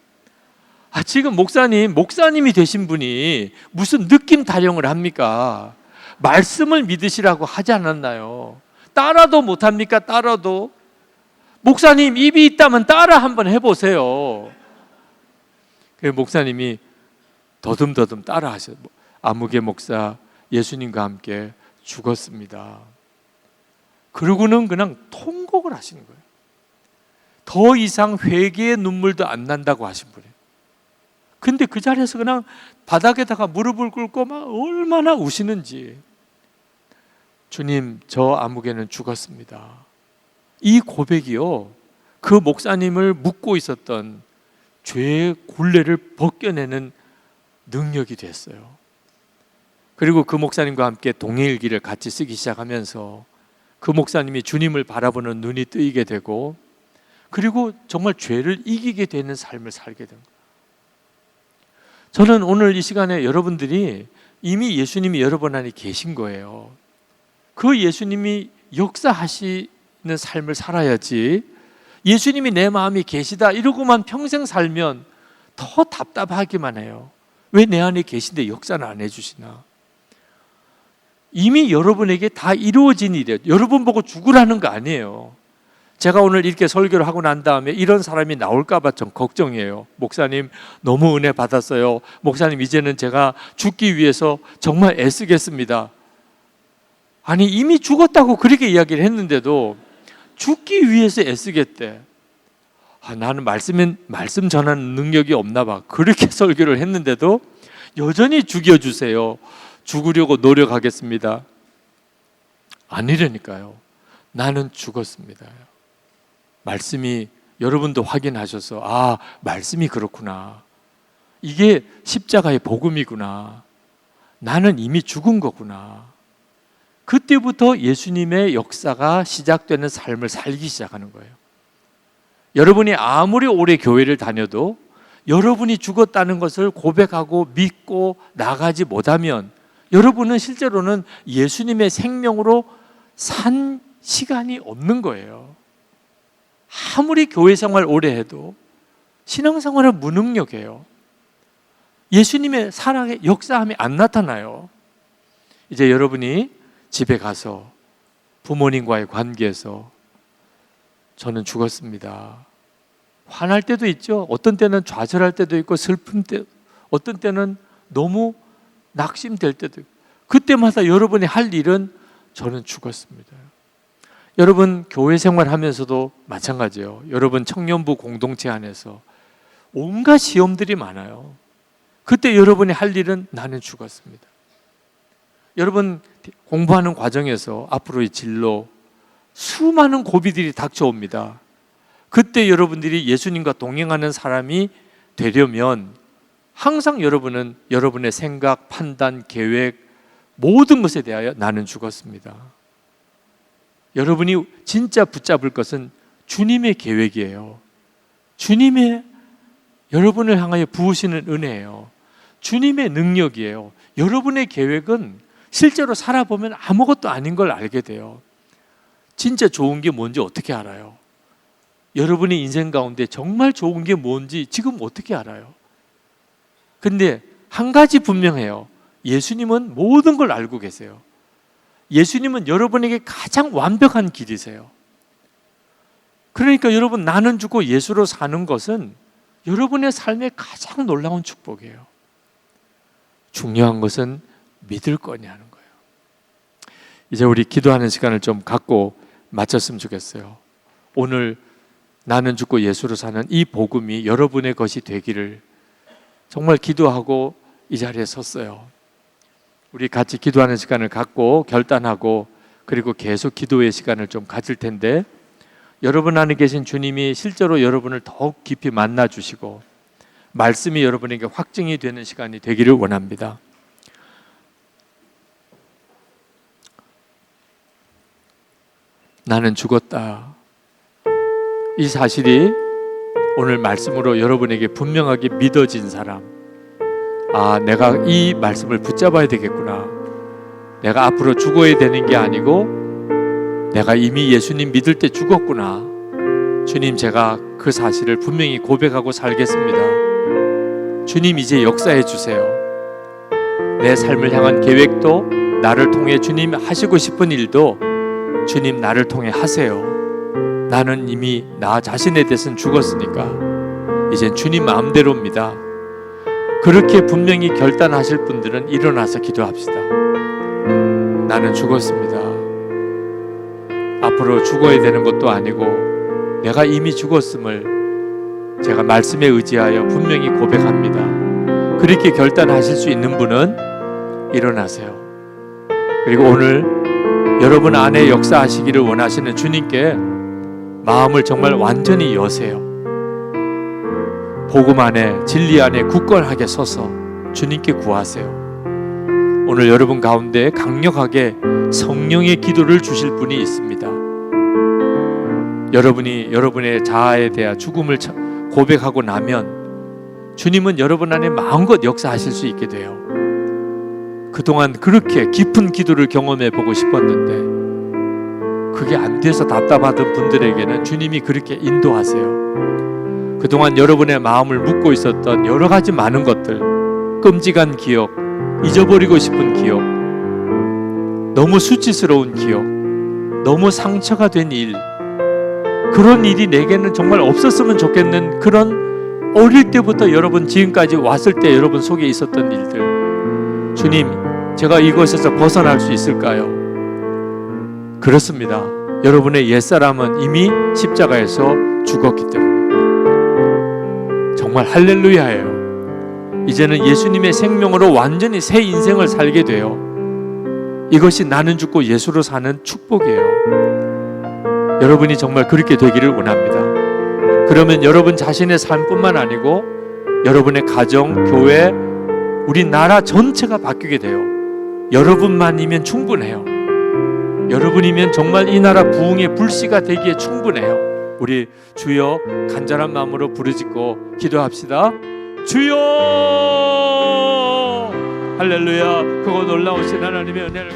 지금 목사님이 되신 분이 무슨 느낌 타령을 합니까? 말씀을 믿으시라고 하지 않았나요? 따라도 못합니까? 따라도. 목사님 입이 있다면 따라 한번 해보세요. 그래서 목사님이 더듬더듬 따라 하셔요. 아무개 목사, 예수님과 함께 죽었습니다. 그러고는 그냥 통곡을 하시는 거예요. 더 이상 회개의 눈물도 안 난다고 하신 분이에요. 근데 그 자리에서 그냥 바닥에다가 무릎을 꿇고 막 얼마나 우시는지. 주님, 저 아무개는 죽었습니다. 이 고백이요, 그 목사님을 묶고 있었던 죄의 굴레를 벗겨내는 능력이 됐어요. 그리고 그 목사님과 함께 동해일기를 같이 쓰기 시작하면서 그 목사님이 주님을 바라보는 눈이 뜨이게 되고 그리고 정말 죄를 이기게 되는 삶을 살게 됩니다. 저는 오늘 이 시간에 여러분들이 이미 예수님이 여러분 안에 계신 거예요. 그 예수님이 역사하시는 삶을 살아야지, 예수님이 내 마음에 계시다 이러고만 평생 살면 더 답답하기만 해요. 왜 내 안에 계신데 역사는 안 해주시나? 이미 여러분에게 다 이루어진 일이에요. 여러분 보고 죽으라는 거 아니에요. 제가 오늘 이렇게 설교를 하고 난 다음에 이런 사람이 나올까 봐 좀 걱정이에요. 목사님 너무 은혜 받았어요. 목사님 이제는 제가 죽기 위해서 정말 애쓰겠습니다. 아니 이미 죽었다고 그렇게 이야기를 했는데도 죽기 위해서 애쓰겠대. 나는 말씀 전하는 능력이 없나 봐. 그렇게 설교를 했는데도 여전히 죽여주세요. 죽으려고 노력하겠습니다. 아니라니까요. 나는 죽었습니다. 말씀이 여러분도 확인하셔서 말씀이 그렇구나. 이게 십자가의 복음이구나. 나는 이미 죽은 거구나. 그때부터 예수님의 역사가 시작되는 삶을 살기 시작하는 거예요. 여러분이 아무리 오래 교회를 다녀도 여러분이 죽었다는 것을 고백하고 믿고 나가지 못하면 여러분은 실제로는 예수님의 생명으로 산 시간이 없는 거예요. 아무리 교회 생활 오래 해도 신앙생활은 무능력해요. 예수님의 사랑의 역사함이 안 나타나요. 이제 여러분이 집에 가서 부모님과의 관계에서 저는 죽었습니다. 화날 때도 있죠. 어떤 때는 좌절할 때도 있고 슬픈 때, 어떤 때는 너무 낙심될 때도 있고, 그때마다 여러분이 할 일은 저는 죽었습니다. 여러분 교회 생활하면서도 마찬가지예요. 여러분 청년부 공동체 안에서 온갖 시험들이 많아요. 그때 여러분이 할 일은 나는 죽었습니다. 여러분 공부하는 과정에서 앞으로의 진로 수많은 고비들이 닥쳐옵니다. 그때 여러분들이 예수님과 동행하는 사람이 되려면 항상 여러분은 여러분의 생각, 판단, 계획 모든 것에 대하여 나는 죽었습니다. 여러분이 진짜 붙잡을 것은 주님의 계획이에요. 주님의 여러분을 향하여 부으시는 은혜예요. 주님의 능력이에요. 여러분의 계획은 실제로 살아보면 아무것도 아닌 걸 알게 돼요. 진짜 좋은 게 뭔지 어떻게 알아요? 여러분의 인생 가운데 정말 좋은 게 뭔지 지금 어떻게 알아요? 근데 한 가지 분명해요. 예수님은 모든 걸 알고 계세요. 예수님은 여러분에게 가장 완벽한 길이세요. 그러니까 여러분, 나는 죽고 예수로 사는 것은 여러분의 삶의 가장 놀라운 축복이에요. 중요한 것은 믿을 거냐는 거예요. 이제 우리 기도하는 시간을 좀 갖고 마쳤으면 좋겠어요. 오늘 나는 죽고 예수로 사는 이 복음이 여러분의 것이 되기를 정말 기도하고 이 자리에 섰어요. 우리 같이 기도하는 시간을 갖고 결단하고 그리고 계속 기도의 시간을 좀 가질 텐데, 여러분 안에 계신 주님이 실제로 여러분을 더욱 깊이 만나 주시고 말씀이 여러분에게 확증이 되는 시간이 되기를 원합니다. 나는 죽었다. 이 사실이 오늘 말씀으로 여러분에게 분명하게 믿어진 사람, 내가 이 말씀을 붙잡아야 되겠구나. 내가 앞으로 죽어야 되는 게 아니고 내가 이미 예수님 믿을 때 죽었구나. 주님, 제가 그 사실을 분명히 고백하고 살겠습니다. 주님, 이제 역사해 주세요. 내 삶을 향한 계획도, 나를 통해 주님 하시고 싶은 일도 주님 나를 통해 하세요. 나는 이미 나 자신에 대해서는 죽었으니까 이젠 주님 마음대로입니다. 그렇게 분명히 결단하실 분들은 일어나서 기도합시다. 나는 죽었습니다. 앞으로 죽어야 되는 것도 아니고 내가 이미 죽었음을 제가 말씀에 의지하여 분명히 고백합니다. 그렇게 결단하실 수 있는 분은 일어나세요. 그리고 오늘 여러분 안에 역사하시기를 원하시는 주님께 마음을 정말 완전히 여세요. 복음 안에, 진리 안에 굳건하게 서서 주님께 구하세요. 오늘 여러분 가운데 강력하게 성령의 기도를 주실 분이 있습니다. 여러분이 여러분의 자아에 대한 죽음을 고백하고 나면 주님은 여러분 안에 마음껏 역사하실 수 있게 돼요. 그동안 그렇게 깊은 기도를 경험해 보고 싶었는데 그게 안 돼서 답답하던 분들에게는 주님이 그렇게 인도하세요. 그동안 여러분의 마음을 묵고 있었던 여러 가지 많은 것들, 끔찍한 기억, 잊어버리고 싶은 기억, 너무 수치스러운 기억, 너무 상처가 된 일, 그런 일이 내게는 정말 없었으면 좋겠는 그런 어릴 때부터 여러분 지금까지 왔을 때 여러분 속에 있었던 일들, 주님, 제가 이것에서 벗어날 수 있을까요? 그렇습니다. 여러분의 옛사람은 이미 십자가에서 죽었기 때문에 정말 할렐루야예요. 이제는 예수님의 생명으로 완전히 새 인생을 살게 돼요. 이것이 나는 죽고 예수로 사는 축복이에요. 여러분이 정말 그렇게 되기를 원합니다. 그러면 여러분 자신의 삶뿐만 아니고 여러분의 가정, 교회, 우리나라 전체가 바뀌게 돼요. 여러분만이면 충분해요. 여러분이면 정말 이 나라 부흥의 불씨가 되기에 충분해요. 우리 주여 간절한 마음으로 부르짖고 기도합시다. 주여, 할렐루야. 그거 놀라우신 하나님의 은혜를